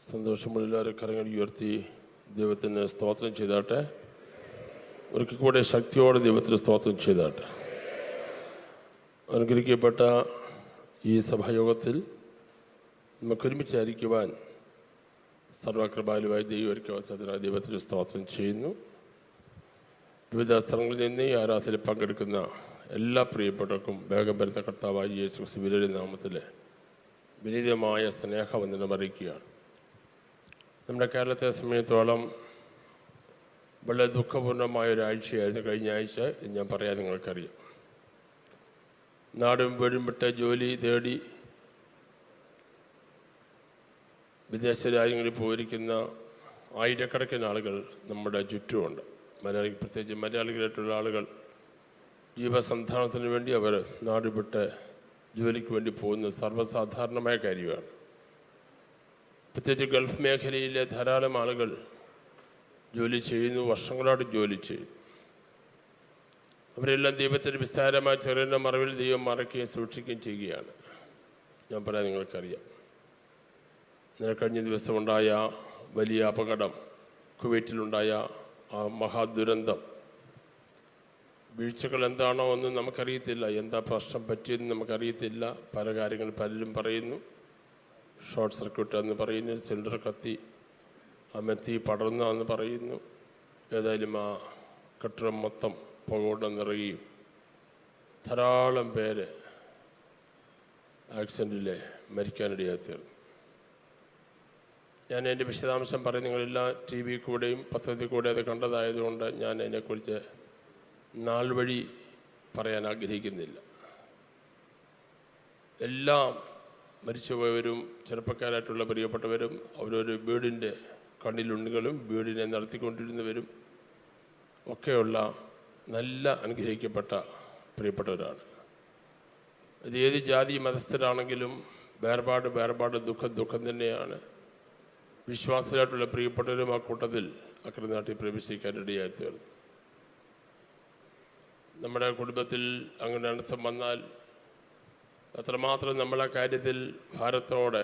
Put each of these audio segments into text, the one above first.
സന്തോഷമുള്ള എല്ലാവരും കരങ്ങൾ ഉയർത്തി ദൈവത്തിന് സ്തോത്രം ചെയ്താട്ടെ. ഒരിക്കൽ കൂടെ ശക്തിയോടെ ദൈവത്തിന് സ്തോത്രം ചെയ്താട്ടെ. അനുഗ്രഹിക്കപ്പെട്ട ഈ സഭായോഗത്തിൽ നമുക്കൊരുമിച്ചായിരിക്കുവാൻ സർവകൃപാലുവായി ദൈവർക്ക് അവസരത്തിനായി ദൈവത്തിന് സ്തോത്രം ചെയ്യുന്നു. വിവിധ സ്ഥലങ്ങളിൽ നിന്ന് ഈ ആരാധനയിൽ പങ്കെടുക്കുന്ന എല്ലാ പ്രിയപ്പെട്ടവർക്കും വേഗം വരുന്ന കർത്താവായ യേശു ക്രിസ്തു വിലയുടെ നാമത്തിൽ വിനീതമായ സ്നേഹവന്ദനം അറിയിക്കുകയാണ്. നമ്മുടെ കേരളത്തെ സംബന്ധിച്ചിടത്തോളം വളരെ ദുഃഖപൂർണമായ ഒരാഴ്ചയായിരുന്നു കഴിഞ്ഞ ആഴ്ച. ഞാൻ പറയാൻ നിങ്ങൾക്കറിയാം. നാടും വീടും വിട്ട് ജോലി തേടി വിദേശ രാജ്യങ്ങളിൽ പോയിരിക്കുന്ന ആയിരക്കണക്കിന് ആളുകൾ നമ്മുടെ ചുറ്റുമുണ്ട്. പ്രത്യേകിച്ച് മലയാളികളായിട്ടുള്ള ആളുകൾ ജീവസന്ധാരണത്തിന് വേണ്ടി അവർ നാട് വിട്ട് ജോലിക്ക് വേണ്ടി പോകുന്നത് സർവ്വസാധാരണമായ കാര്യമാണ്. പ്രത്യേകിച്ച് ഗൾഫ് മേഖലയിലെ ധാരാളം ആളുകൾ ജോലി ചെയ്യുന്നു, വർഷങ്ങളോട് ജോലി ചെയ്യും. അവരെല്ലാം ദൈവത്തിൻ്റെ വിസ്താരമായ ചെറിയ മറവിൽ ദൈവം മറയ്ക്കുകയും സൂക്ഷിക്കുകയും ചെയ്യുകയാണ്. ഞാൻ പറയാൻ നിങ്ങൾക്കറിയാം. കഴിഞ്ഞ ദിവസമുണ്ടായ വലിയ അപകടം, കുവൈറ്റിലുണ്ടായ ആ മഹാദുരന്തം, വീഴ്ചകൾ എന്താണോ ഒന്നും നമുക്കറിയത്തില്ല, എന്താ പ്രശ്നം പറ്റിയെന്ന് നമുക്കറിയത്തില്ല. പല കാര്യങ്ങൾ പലരും പറയുന്നു. ഷോർട്ട് സർക്യൂട്ട് എന്ന് പറയുന്നു, സിലിണ്ടർ കത്തി തീ പടർന്നെന്ന് പറയുന്നു. ഏതായാലും ആ കെട്ടിടം മൊത്തം പുകയോടെ നിറയുകയും ധാരാളം പേര് ആക്സിഡൻറ്റിൽ മരിക്കാനിടയായി തീർന്നു. ഞാൻ എൻ്റെ വിശദാംശം പറയും. നിങ്ങളെല്ലാം ടി വി കൂടെയും പത്രത്തിൽ കൂടെ അത് കണ്ടതായതുകൊണ്ട് ഞാൻ അതിനെക്കുറിച്ച് നാൾ വഴി പറയാൻ ആഗ്രഹിക്കുന്നില്ല. എല്ലാം മരിച്ചുപോയവരും ചെറുപ്പക്കാരായിട്ടുള്ള പ്രിയപ്പെട്ടവരും അവരൊരു വീടിൻ്റെ കണ്ണിലുണ്ണികളും വീടിനെ നടത്തിക്കൊണ്ടിരുന്നവരും ഒക്കെയുള്ള നല്ല അനുഗ്രഹിക്കപ്പെട്ട പ്രിയപ്പെട്ടവരാണ്. അത് ഏത് ജാതി മതസ്ഥരാണെങ്കിലും വേർപാട് ദുഃഖം തന്നെയാണ്. വിശ്വാസികളായിട്ടുള്ള പ്രിയപ്പെട്ടവരും ആ കൂട്ടത്തിൽ അക്കരെ നാട്ടിൽ പ്രവേശിക്കാനിടയായി തീർന്നു. നമ്മുടെ കുടുംബത്തിൽ അങ്ങനെ അനർത്ഥം വന്നാൽ അത്രമാത്രം നമ്മളെ കാര്യത്തിൽ ഭാരത്തോടെ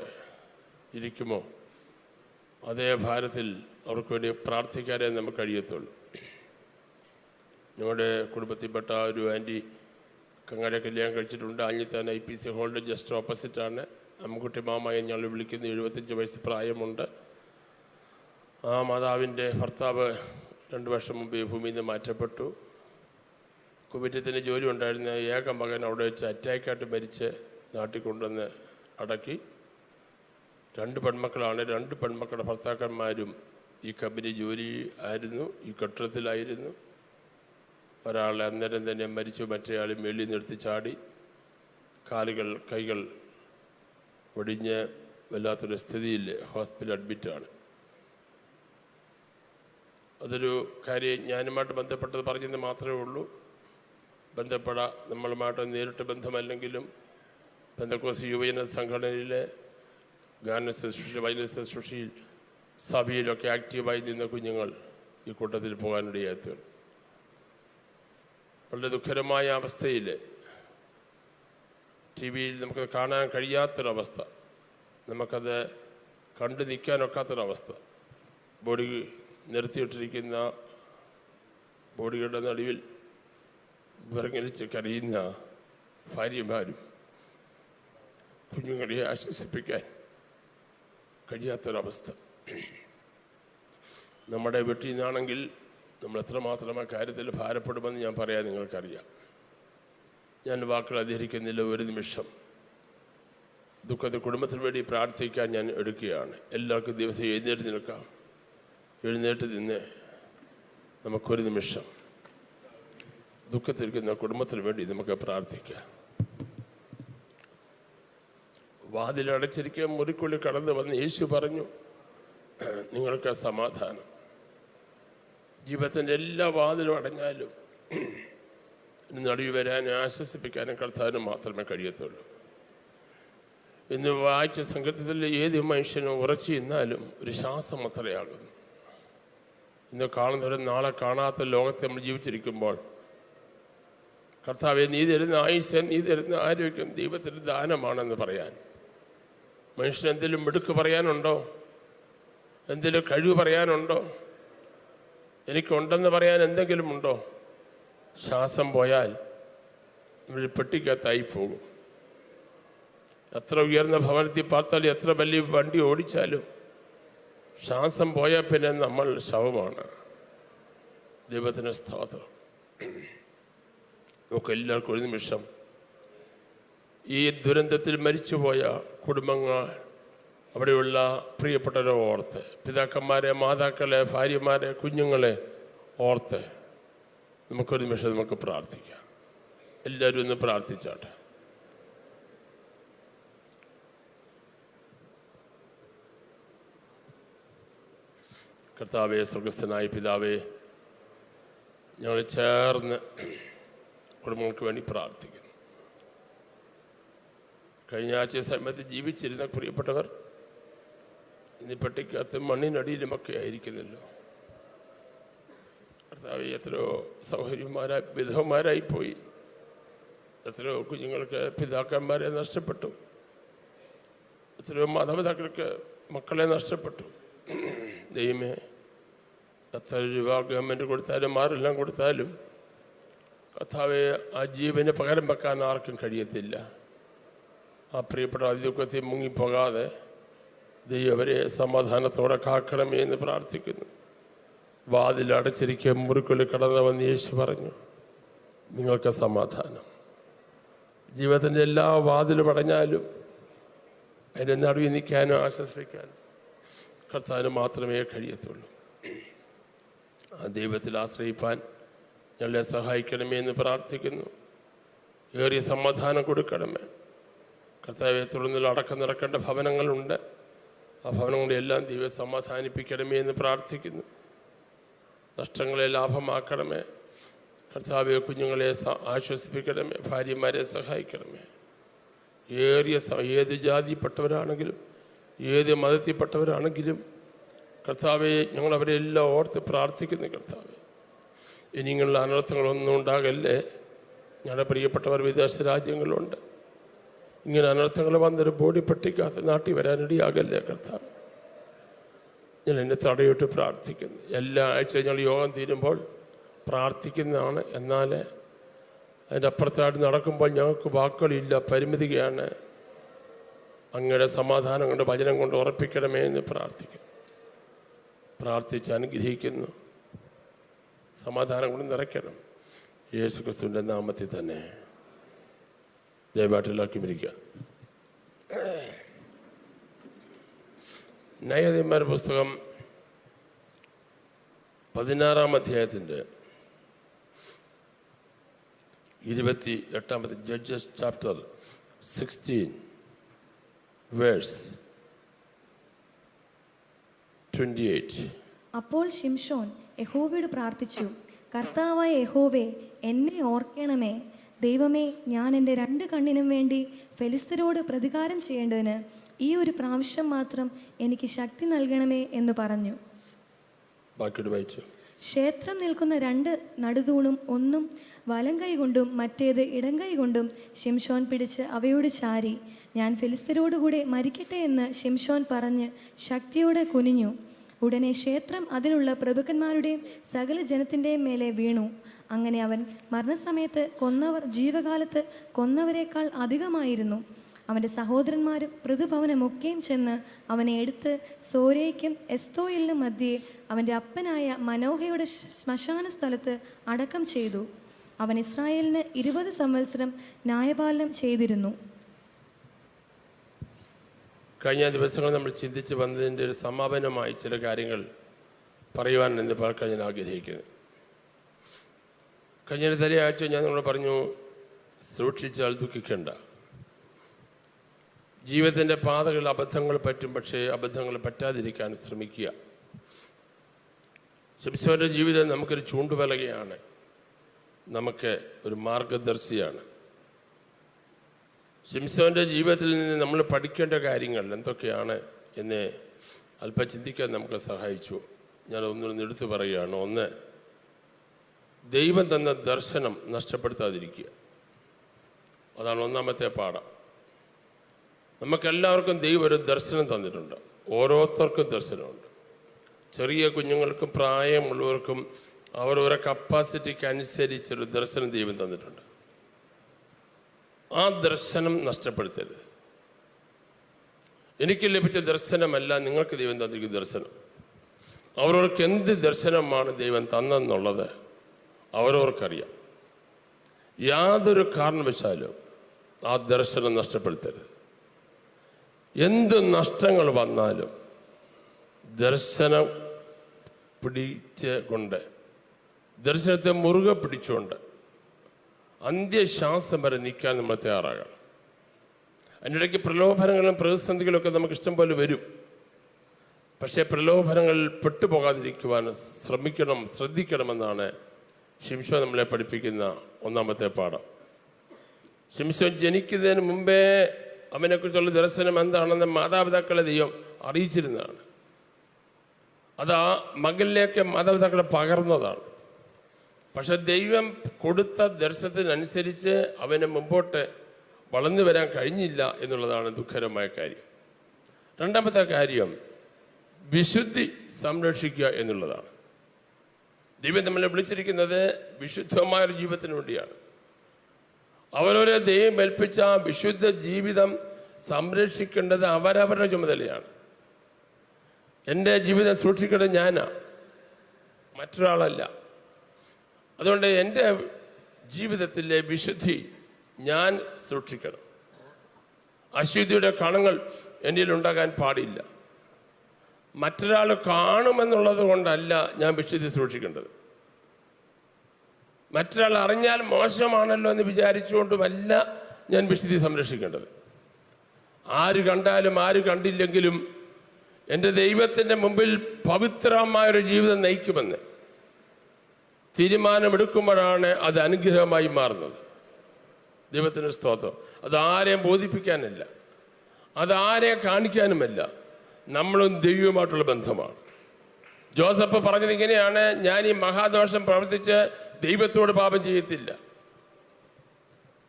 ഇരിക്കുമോ, അതേ ഭാരത്തിൽ അവർക്ക് വേണ്ടി പ്രാർത്ഥിക്കാനേ നമുക്ക് കഴിയത്തുള്ളൂ. ഞങ്ങളുടെ കുടുംബത്തിൽപ്പെട്ട ഒരു ആൻറ്റി കങ്ങാരെ കല്യാണം കഴിച്ചിട്ടുണ്ട്. ആഞ്ഞിത്താൻ IPC ഹോളിൻ്റെ ജസ്റ്റ് ഓപ്പോസിറ്റാണ്. അമ്മുക്കുട്ടി മാമയെ ഞങ്ങൾ വിളിക്കുന്നു. 75 വയസ്സ് പ്രായമുണ്ട്. ആ മാതാവിൻ്റെ ഭർത്താവ് 2 വർഷം മുമ്പ് ഈ ഭൂമിയിൽ നിന്ന് മാറ്റപ്പെട്ടു. കുവൈറ്റത്തിന് ജോലി ഉണ്ടായിരുന്ന ഏക മകൻ അവിടെ വെച്ച് അറ്റാക്കായിട്ട് മരിച്ച് നാട്ടിൽ കൊണ്ടുവന്ന് അടക്കി. 2 പെൺമക്കളാണ്. 2 പെൺമക്കളുടെ ഭർത്താക്കന്മാരും ഈ കമ്പനി ജോലി ആയിരുന്നു, ഈ കെട്ടിടത്തിലായിരുന്നു. ഒരാളെ അന്നേരം തന്നെ മരിച്ചു, മറ്റേയാൾ മേളിൽ നിർത്തി ചാടി, കാലുകൾ കൈകൾ ഒടിഞ്ഞ് വല്ലാത്തൊരു സ്ഥിതിയിൽ ഹോസ്പിറ്റലിൽ അഡ്മിറ്റാണ്. അതൊരു കാര്യം ഞാനുമായിട്ട് ബന്ധപ്പെട്ടത് പറഞ്ഞെന്ന് മാത്രമേ ഉള്ളൂ. നമ്മളുമായിട്ട് നേരിട്ട് ബന്ധമല്ലെങ്കിലും പെന്തക്കോസ്ത് യുവജന സംഘടനയിലെ ഗാന ശുശ്രൂഷ, വൈദ്യ ശുശ്രൂഷയിൽ, സഭയിലൊക്കെ ആക്റ്റീവായി നിന്ന കുഞ്ഞുങ്ങൾ ഈ കൂട്ടത്തിൽ പോകാനിടയായി തീർന്നു. വളരെ ദുഃഖകരമായ അവസ്ഥയിൽ TV യിൽ നമുക്കത് കാണാൻ കഴിയാത്തൊരവസ്ഥ, നമുക്കത് കണ്ടു നിൽക്കാനൊക്കാത്തൊരവസ്ഥ. ബോഡി നിർത്തിയിട്ടിരിക്കുന്ന ബോഡിയുടെ നടുവിൽ വിറങ്ങലിച്ച് കരയുന്ന ഭാര്യമാരും കുഞ്ഞുങ്ങളെ ആശ്വസിപ്പിക്കാൻ കഴിയാത്തൊരവസ്ഥ. നമ്മുടെ വീട്ടിൽ നിന്നാണെങ്കിൽ നമ്മൾ എത്രമാത്രം ആ കാര്യത്തിൽ ഭാരപ്പെടുമെന്ന് ഞാൻ പറയാൻ നിങ്ങൾക്കറിയാം. ഞാൻ വാക്കുകൾ അധികരിക്കുന്നില്ല. ഒരു നിമിഷം ദുഃഖത്തെ കുടുംബത്തിന് വേണ്ടി പ്രാർത്ഥിക്കാൻ ഞാൻ എടുക്കുകയാണ്. എല്ലാവർക്കും ദിവസം എഴുന്നേറ്റ് നിൽക്കാം. എഴുന്നേറ്റ് നിന്ന് നമുക്കൊരു നിമിഷം ദുഃഖത്തിരിക്കുന്ന കുടുംബത്തിന് വേണ്ടി നമുക്ക് പ്രാർത്ഥിക്കാം. വാതിലടച്ചിരിക്കുക, മുറിക്കുള്ളിൽ കടന്നു വന്ന് യേശു പറഞ്ഞു, നിങ്ങൾക്ക് സമാധാനം. ജീവിതത്തിൻ്റെ എല്ലാ വാതിലും അടഞ്ഞാലും നടുവിൽ വരാനും ആശ്വസിപ്പിക്കാനും കർത്താവിനും മാത്രമേ കഴിയത്തുള്ളൂ. ഇന്ന് വായിച്ച സംഘത്തിൽ ഏത് മനുഷ്യനും ഉറച്ചു നിന്നാലും ഒരു ശ്വാസം അത്രയാകുന്നു. ഇന്ന് കാണുന്നവരും നാളെ കാണാത്ത ലോകത്തെ നമ്മൾ ജീവിച്ചിരിക്കുമ്പോൾ കർത്താവെ, നീ തരുന്ന ആയുസ്സ്, നീ തരുന്ന ആരോഗ്യം ദൈവത്തിൻ്റെ ദാനമാണെന്ന് പറയാൻ മനുഷ്യനെന്തെങ്കിലും മിടുക്ക് പറയാനുണ്ടോ? എന്തെങ്കിലും കഴിവ് പറയാനുണ്ടോ? എനിക്കുണ്ടെന്ന് പറയാൻ എന്തെങ്കിലും ഉണ്ടോ? ശ്വാസം പോയാൽ നമ്മൾ പെട്ടിക്കകത്തായി പോകും. എത്ര ഉയർന്ന ഭവനത്തിൽ പാർത്താലും എത്ര വലിയ വണ്ടി ഓടിച്ചാലും ശ്വാസം പോയാൽ പിന്നെ നമ്മൾ ശവമാണ്. ദൈവത്തിന് സ്തോത്രം. നമുക്ക് എല്ലാവർക്കും ഒരു നിമിഷം ഈ ദുരന്തത്തിൽ മരിച്ചുപോയ കുടുംബങ്ങൾ, അവിടെയുള്ള പ്രിയപ്പെട്ടവരെ ഓർത്ത്, പിതാക്കന്മാരെ, മാതാക്കളെ, ഭാര്യമാരെ, കുഞ്ഞുങ്ങളെ ഓർത്ത് നമുക്കൊരു നിമിഷം നമുക്ക് പ്രാർത്ഥിക്കാം. എല്ലാവരും ഒന്ന് പ്രാർത്ഥിച്ചാട്ടെ. കർത്താവേ, സ്വർഗസ്ഥനായ പിതാവേ, ഞങ്ങൾ ചേർന്ന് കുടുംബങ്ങൾക്ക് വേണ്ടി പ്രാർത്ഥിക്കുന്നു. കഴിഞ്ഞ ആഴ്ച സമയത്ത് ജീവിച്ചിരുന്ന പ്രിയപ്പെട്ടവർ ഇന്ന് പെട്ടിക്കകത്ത് മണ്ണിനടിയിലുമൊക്കെ ആയിരിക്കുന്നല്ലോ. കർത്താവേ, എത്രയോ സൗകര്യന്മാരായി വിധവന്മാരായിപ്പോയി. എത്രയോ കുഞ്ഞുങ്ങൾക്ക് പിതാക്കന്മാരെ നഷ്ടപ്പെട്ടു. എത്രയോ മാതാപിതാക്കൾക്ക് മക്കളെ നഷ്ടപ്പെട്ടു. ദൈവമേ, എത്ര രൂപ ഗവൺമെൻറ് കൊടുത്താലും ആരെല്ലാം കൊടുത്താലും കർത്താവെ, ആ ജീവന് പകരം വെക്കാൻ ആർക്കും കഴിയത്തില്ല. ആ പ്രിയപ്പെട്ട അതിദുഃഖത്തിൽ മുങ്ങിപ്പോകാതെ ദൈവം അവരെ സമാധാനത്തോടെ കാക്കണമേ എന്ന് പ്രാർത്ഥിക്കുന്നു. വാതിലടച്ചിരിക്കുക മുറിക്കുള്ളിൽ കടന്നു വന്ന് യേശു പറഞ്ഞു, നിങ്ങൾക്ക് സമാധാനം. ജീവിതത്തിൻ്റെ എല്ലാ വാതിലും അടഞ്ഞാലും അതിൻ്റെ നടുവിൽ നിൽക്കാനും ആശ്വസിക്കാനും കർത്താവിന് മാത്രമേ കഴിയത്തുള്ളൂ. ആ ദൈവത്തിൽ ആശ്രയിപ്പാൻ ഞങ്ങളെ സഹായിക്കണമേ എന്ന് പ്രാർത്ഥിക്കുന്നു. ഏറിയ സമാധാനം കൊടുക്കണമേ കർത്താവെ. തുടർന്നുള്ള അടക്കം നടക്കേണ്ട ഭവനങ്ങളുണ്ട്. ആ ഭവനങ്ങളെല്ലാം ദൈവം സമാധാനിപ്പിക്കണമേ എന്ന് പ്രാർത്ഥിക്കുന്നു. നഷ്ടങ്ങളെ ലാഭമാക്കണമേ കർത്താവെ. കുഞ്ഞുങ്ങളെ ആശ്വസിപ്പിക്കണമേ. ഭാര്യമാരെ സഹായിക്കണമേ. ഏത് ജാതിയിൽപ്പെട്ടവരാണെങ്കിലും ഏത് മതത്തിൽപ്പെട്ടവരാണെങ്കിലും കർത്താവെ, ഞങ്ങളവരെ എല്ലാം ഓർത്ത് പ്രാർത്ഥിക്കുന്നു. കർത്താവെ, ഇനിയുള്ള അനർത്ഥങ്ങളൊന്നും ഉണ്ടാകല്ലേ. ഞങ്ങളുടെ പ്രിയപ്പെട്ടവർ വിദേശ രാജ്യങ്ങളിലുണ്ട്. ഇങ്ങനെ അനർത്ഥങ്ങൾ വന്നൊരു ബോഡി പെട്ടിക്കകത്ത് നാട്ടിൽ വരാനിടയാകല്ലേ കർത്താവ്. ഞാൻ എന്നെ തടയിട്ട് പ്രാർത്ഥിക്കുന്നു. എല്ലാ ആഴ്ചയും ഞങ്ങൾ യോഗം തീരുമ്പോൾ പ്രാർത്ഥിക്കുന്നതാണ്. എന്നാൽ അതിൻ്റെ അപ്പുറത്തായിട്ട് നടക്കുമ്പോൾ ഞങ്ങൾക്ക് വാക്കുകളില്ല, പരിമിതിയാണ്. അങ്ങയുടെ സമാധാനം കൊണ്ട്, വചനം കൊണ്ട് ഉറപ്പിക്കണമേ എന്ന് പ്രാർത്ഥിക്കുന്നു. പ്രാർത്ഥിച്ച് അനുഗ്രഹിക്കുന്നു. സമാധാനം കൊണ്ട് നിറയ്ക്കണം. യേശു ക്രിസ്തുവിൻ്റെ നാമത്തിൽ തന്നെ ദയവായിട്ടില്ലാക്കി ഇരിക്കുക. ന്യായാധിപന്മാരുടെ പുസ്തകം 16-ാം അധ്യായത്തിൻ്റെ 28-ാമത്തെ ജഡ്ജസ് ചാപ്റ്റർ 16 വേഴ്സ് 28. അപ്പോൾ ശിംശോൻ യഹോവയോട് പ്രാർത്ഥിച്ചു, കർത്താവായ യഹോവേ, എന്നെ ഓർക്കണമേ. ദൈവമേ, ഞാൻ എൻ്റെ 2 കണ്ണിനും വേണ്ടി ഫെലിസ്തരോട് പ്രതികാരം ചെയ്യേണ്ടതിന് ഈ ഒരു പ്രാവശ്യം മാത്രം എനിക്ക് ശക്തി നൽകണമേ എന്ന് പറഞ്ഞു. ക്ഷേത്രം നിൽക്കുന്ന 2 നടുതൂണും ഒന്നും വലം കൈ കൊണ്ടും മറ്റേത് ഇടം കൈ കൊണ്ടും ശിംശോൻ പിടിച്ച് അവയോട് ചാരി, ഞാൻ ഫെലിസ്തരോടുകൂടെ മരിക്കട്ടെ എന്ന് ശിംശോൻ പറഞ്ഞ് ശക്തിയോടെ കുനിഞ്ഞു. ഉടനെ ക്ഷേത്രം അതിലുള്ള പ്രഭുക്കന്മാരുടെയും സകല ജനത്തിൻ്റെയും മേലെ വീണു. അങ്ങനെ അവൻ മരണസമയത്ത് കൊന്നവർ ജീവകാലത്ത് കൊന്നവരെക്കാൾ അധികമായിരുന്നു. അവൻ്റെ സഹോദരന്മാരും പൃഥുഭവനമൊക്കെയും ചെന്ന് അവനെ എടുത്ത് സോരയ്ക്കും എസ്തോയിലിനും മധ്യേ അവൻ്റെ അപ്പനായ മനോഹയുടെ ശ്മശാന സ്ഥലത്ത് അടക്കം ചെയ്തു. അവൻ ഇസ്രായേലിന് 20 സംവത്സരം ന്യായപാലനം ചെയ്തിരുന്നു. കഴിഞ്ഞ ദിവസങ്ങൾ നമ്മൾ ചിന്തിച്ച് വന്നതിൻ്റെ ഒരു സമാപനമായി ചില കാര്യങ്ങൾ പറയുവാൻ എന്ന് പാർക്കാൻ ഞാൻ ആഗ്രഹിക്കുന്നത്. കഴിഞ്ഞ തലയാഴ്ച ഞാൻ നിങ്ങളോട് പറഞ്ഞു, സൂക്ഷിച്ചാൽ ദുഃഖിക്കേണ്ട. ജീവിതത്തിൻ്റെ പാതകളിൽ അബദ്ധങ്ങൾ പറ്റും, പക്ഷേ അബദ്ധങ്ങൾ പറ്റാതിരിക്കാൻ ശ്രമിക്കുക. ശിംശോൻ്റെ ജീവിതം നമുക്കൊരു ചൂണ്ടുപലകയാണ്, നമുക്ക് ഒരു മാർഗദർശിയാണ്. ശിംശോൻ്റെ ജീവിതത്തിൽ നിന്ന് നമ്മൾ പഠിക്കേണ്ട കാര്യങ്ങൾ എന്തൊക്കെയാണ് എന്ന് അല്പം ചിന്തിക്കാൻ നമുക്ക് സഹായിച്ചു. ഞാൻ ഒന്നൊന്ന് എടുത്തു പറയുകയാണ്. ഒന്ന്, ദൈവം തന്ന ദർശനം നഷ്ടപ്പെടുത്താതിരിക്കുക. അതാണ് ഒന്നാമത്തെ പാഠം. നമുക്കെല്ലാവർക്കും ദൈവം ഒരു ദർശനം തന്നിട്ടുണ്ട്. ഓരോരുത്തർക്കും ദർശനമുണ്ട്. ചെറിയ കുഞ്ഞുങ്ങൾക്കും പ്രായമുള്ളവർക്കും അവരവരുടെ കപ്പാസിറ്റിക്ക് അനുസരിച്ചൊരു ദർശനം ദൈവം തന്നിട്ടുണ്ട്. ആ ദർശനം നഷ്ടപ്പെടുത്തരുത്. എനിക്ക് ലഭിച്ച ദർശനമല്ല നിങ്ങൾക്ക് ദൈവം തന്നിരിക്കുന്ന ദർശനം. അവരവർക്ക് എന്ത് ദർശനമാണ് ദൈവം തന്നെന്നുള്ളത് അവരവർക്കറിയാം. യാതൊരു കാരണവശാലും ആ ദർശനം നഷ്ടപ്പെടുത്തരുത്. എന്ത് നഷ്ടങ്ങൾ വന്നാലും ദർശനം പിടിച്ചുകൊണ്ട്, ദർശനത്തെ മുറുകെ പിടിച്ചുകൊണ്ട് അന്ത്യശ്വാസം വരെ നിൽക്കാൻ നമ്മൾ തയ്യാറാകണം. അതിനിടയ്ക്ക് പ്രലോഭനങ്ങളും പ്രതിസന്ധികളും ഒക്കെ നമുക്ക് ഇഷ്ടം പോലെ വരും. പക്ഷേ പ്രലോഭനങ്ങളിൽ പെട്ടുപോകാതിരിക്കുവാൻ ശ്രദ്ധിക്കണമെന്നാണ് ശിംശോൻ നമ്മളെ പഠിപ്പിക്കുന്ന ഒന്നാമത്തെ പാഠം. ശിംശോൻ ജനിക്കുന്നതിന് മുമ്പേ അവനെക്കുറിച്ചുള്ള ദർശനം എന്താണെന്ന് മാതാപിതാക്കളെ ദൈവം അറിയിച്ചിരുന്നതാണ്. അത് ആ മകനിലേക്ക് മാതാപിതാക്കളെ പകർന്നതാണ്. പക്ഷെ ദൈവം കൊടുത്ത ദർശനത്തിനനുസരിച്ച് അവന് മുമ്പോട്ട് വളർന്നു വരാൻ കഴിഞ്ഞില്ല എന്നുള്ളതാണ് ദുഃഖകരമായ കാര്യം. രണ്ടാമത്തെ കാര്യം വിശുദ്ധി സംരക്ഷിക്കുക എന്നുള്ളതാണ്. ദൈവം നമ്മളെ വിളിച്ചിരിക്കുന്നത് വിശുദ്ധമായൊരു ജീവിതത്തിന് വേണ്ടിയാണ്. അവരവരെ ദൈവം ഏൽപ്പിച്ച വിശുദ്ധ ജീവിതം സംരക്ഷിക്കേണ്ടത് അവരവരുടെ ചുമതലയാണ്. എൻ്റെ ജീവിതം സൂക്ഷിക്കേണ്ടത് ഞാനാണ്, മറ്റൊരാളല്ല. അതുകൊണ്ട് എൻ്റെ ജീവിതത്തിലെ വിശുദ്ധി ഞാൻ സൂക്ഷിക്കണം. അശുദ്ധിയുടെ കണങ്ങൾ എന്നിൽ ഉണ്ടാകാൻ പാടില്ല. മറ്റൊരാൾ കാണുമെന്നുള്ളത് കൊണ്ടല്ല ഞാൻ വിശുദ്ധി സൂക്ഷിക്കേണ്ടത്. മറ്റൊരാൾ അറിഞ്ഞാൽ മോശമാണല്ലോ എന്ന് വിചാരിച്ചുകൊണ്ടുമല്ല ഞാൻ വിശുദ്ധി സംരക്ഷിക്കേണ്ടത്. ആര് കണ്ടാലും ആര് കണ്ടില്ലെങ്കിലും എൻ്റെ ദൈവത്തിൻ്റെ മുമ്പിൽ പവിത്രമായൊരു ജീവിതം നയിക്കുമെന്ന് തീരുമാനമെടുക്കുമ്പോഴാണ് അത് അനുഗ്രഹമായി മാറുന്നത്. ദൈവത്തിൻ്റെ സ്തോത്രം. അതാരെയും ബോധിപ്പിക്കാനല്ല, അതാരെയും കാണിക്കാനുമല്ല, നമ്മളും ദൈവവുമായിട്ടുള്ള ബന്ധമാണ്. ജോസഫ് പറഞ്ഞത് ഇങ്ങനെയാണ്: ഞാൻ ഈ മഹാദോഷം പ്രവർത്തിച്ച് ദൈവത്തോട് പാപം ചെയ്യത്തില്ല.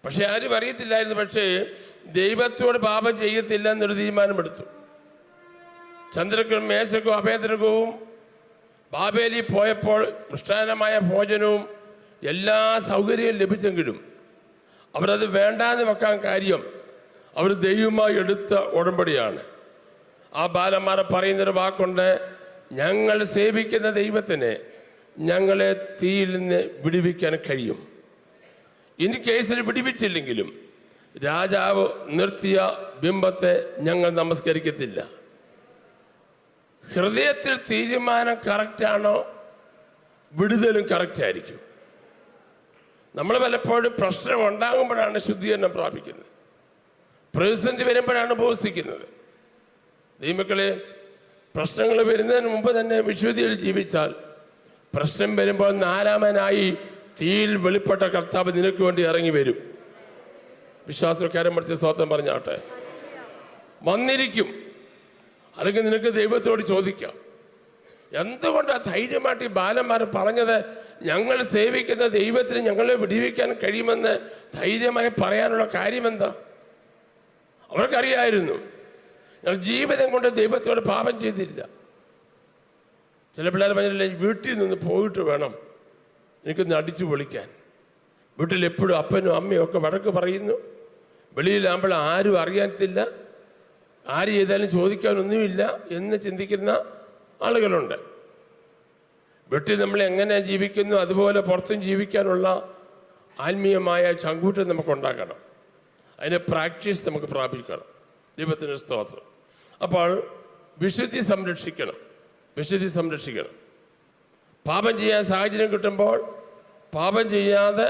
പക്ഷെ ആരും അറിയത്തില്ലായിരുന്നു. പക്ഷേ ദൈവത്തോട് പാപം ചെയ്യത്തില്ല എന്നൊരു തീരുമാനമെടുത്തു. ചന്ദ്രക്കും മേശക്കും അഭേദ്രകവും ബാബേലിൽ പോയപ്പോൾ മൃഷ്ടാന്നമായ ഭോജനവും എല്ലാ സൗകര്യവും ലഭിച്ചെങ്കിലും അവരത് വേണ്ടാന്ന് വെക്കാൻ കാര്യം അവർ ദൈവമായി എടുത്ത ഉടമ്പടിയാണ്. ആ ബാലന്മാരെ പറയുന്നൊരു വാക്കുണ്ട്: ഞങ്ങൾ സേവിക്കുന്ന ദൈവത്തിന് ഞങ്ങളെ തീയിൽ നിന്ന് വിടുവിക്കാൻ കഴിയും. ഇൻ കേസിൽ വിടുവിച്ചില്ലെങ്കിലും രാജാവ് നിർത്തിയ ബിംബത്തെ ഞങ്ങൾ നമസ്കരിക്കത്തില്ല. ഹൃദയത്തിൽ തീരുമാനം കറക്റ്റാണോ, വിടുതലും കറക്റ്റായിരിക്കും. നമ്മൾ പലപ്പോഴും പ്രശ്നം ഉണ്ടാകുമ്പോഴാണ് ശുദ്ധീകരണം പ്രാപിക്കുന്നത്, പ്രതിസന്ധി വരുമ്പോഴാണ് ഉപവസിക്കുന്നത്. ദൈവമക്കളെ, പ്രശ്നങ്ങൾ വരുന്നതിന് മുമ്പ് തന്നെ വിശുദ്ധിയിൽ ജീവിച്ചാൽ പ്രശ്നം വരുമ്പോൾ നാലാമനായി തീയിൽ വെളിപ്പെട്ട കർത്താവ് നിനക്ക് വേണ്ടി ഇറങ്ങി വരും. വിശ്വാസക്കാരൻ പഠിച്ച സ്തോത്രം പറഞ്ഞാട്ടെ. വന്നിരിക്കും. അല്ലെങ്കിൽ നിനക്ക് ദൈവത്തോട് ചോദിക്കാം, എന്തുകൊണ്ടാണ് ധൈര്യമായിട്ട് ഈ ബാലന്മാർ പറഞ്ഞത്? ഞങ്ങൾ സേവിക്കുന്ന ദൈവത്തിന് ഞങ്ങളെ വിടുവിക്കാൻ കഴിയുമെന്ന് ധൈര്യമായി പറയാനുള്ള കാര്യമെന്താ? അവർക്കറിയായിരുന്നു ഞങ്ങൾ ജീവിതം കൊണ്ട് ദൈവത്തോട് പാപം ചെയ്തില്ല. ചില പിള്ളേർ പറഞ്ഞില്ലേ, വീട്ടിൽ നിന്ന് പോയിട്ട് വേണം എനിക്കൊന്ന് അടിച്ചു പൊളിക്കാൻ. വീട്ടിൽ എപ്പോഴും അപ്പനും അമ്മയും ഒക്കെ വഴക്ക് പറയുന്നു. വെളിയിലാകുമ്പോൾ ആരും അറിയാത്തില്ല, ആര് ചെയ്താലും ചോദിക്കാനൊന്നുമില്ല എന്ന് ചിന്തിക്കുന്ന ആളുകളുണ്ട്. വീട്ടിൽ നമ്മൾ എങ്ങനെ ജീവിക്കുന്നു അതുപോലെ പുറത്തും ജീവിക്കാനുള്ള ആത്മീയമായ ചങ്കൂറ്റം നമുക്കുണ്ടാക്കണം. അതിൻ്റെ പ്രാക്ടീസ് നമുക്ക് പ്രാപിക്കണം. ദൈവത്തിൻ്റെ സ്തോത്രം. അപ്പോൾ വിശുദ്ധി സംരക്ഷിക്കണം, വിശുദ്ധി സംരക്ഷിക്കണം. പാപം ചെയ്യാൻ സാഹചര്യം കിട്ടുമ്പോൾ പാപം ചെയ്യാതെ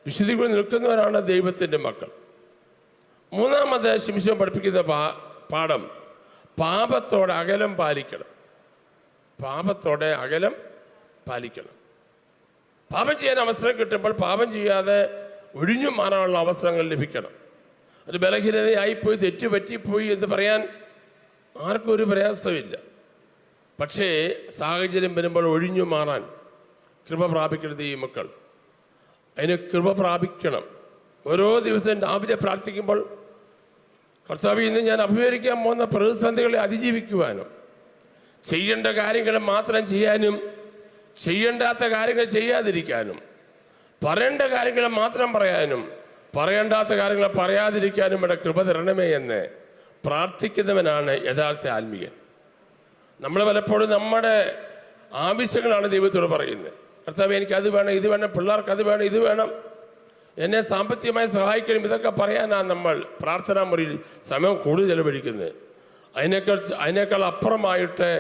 വിശുദ്ധി കൊണ്ട് നിൽക്കുന്നവരാണ് ദൈവത്തിൻ്റെ മക്കൾ. മൂന്നാമത് ശിംശോൻ പഠിപ്പിക്കുന്ന പാഠം പാപത്തോടെ അകലം പാലിക്കണം. പാപത്തോടെ അകലം പാലിക്കണം. പാപം ചെയ്യാൻ അവസരം കിട്ടുമ്പോൾ പാപം ചെയ്യാതെ ഒഴിഞ്ഞു മാറാനുള്ള അവസരങ്ങൾ ലഭിക്കണം. ഒരു ബലഹീനതയായിപ്പോയി, തെറ്റുപറ്റിപ്പോയി എന്ന് പറയാൻ ആർക്കും ഒരു പ്രയാസമില്ല. പക്ഷേ സാഹചര്യം വരുമ്പോൾ ഒഴിഞ്ഞു മാറാൻ കൃപ പ്രാപിക്കരുത് ഈ മക്കൾ. അതിന് കൃപ പ്രാപിക്കണം. ഓരോ ദിവസവും രാവിലെ പ്രാർത്ഥിക്കുമ്പോൾ കർത്താവേ, ഇന്ന് ഞാൻ അഭിമുഖീകരിക്കാൻ പോകുന്ന പ്രതിസന്ധികളെ അതിജീവിക്കുവാനും ചെയ്യേണ്ട കാര്യങ്ങൾ മാത്രം ചെയ്യാനും ചെയ്യേണ്ടാത്ത കാര്യങ്ങൾ ചെയ്യാതിരിക്കാനും, പറയേണ്ട കാര്യങ്ങൾ മാത്രം പറയാനും പറയേണ്ടാത്ത കാര്യങ്ങൾ പറയാതിരിക്കാനും ഇവിടെ കൃപ തരണമേ എന്ന് പ്രാർത്ഥിക്കുന്നവനാണ് യഥാർത്ഥ ആത്മീയൻ. നമ്മൾ പലപ്പോഴും നമ്മുടെ ആവശ്യങ്ങളാണ് ദൈവത്തോട് പറയുന്നത്. കർത്താവേ, എനിക്ക് അത് വേണം, ഇത് വേണം, പിള്ളേർക്ക് അത് വേണം, ഇത് വേണം, എന്നെ സാമ്പത്തികമായി സഹായിക്കണം, ഇതൊക്കെ പറയാനാണ് നമ്മൾ പ്രാർത്ഥനാ മുറിയിൽ സമയം കൂടുതൽ ചെലവഴിക്കുന്നത്. അതിനേക്കാൾ അപ്പുറമായിട്ട്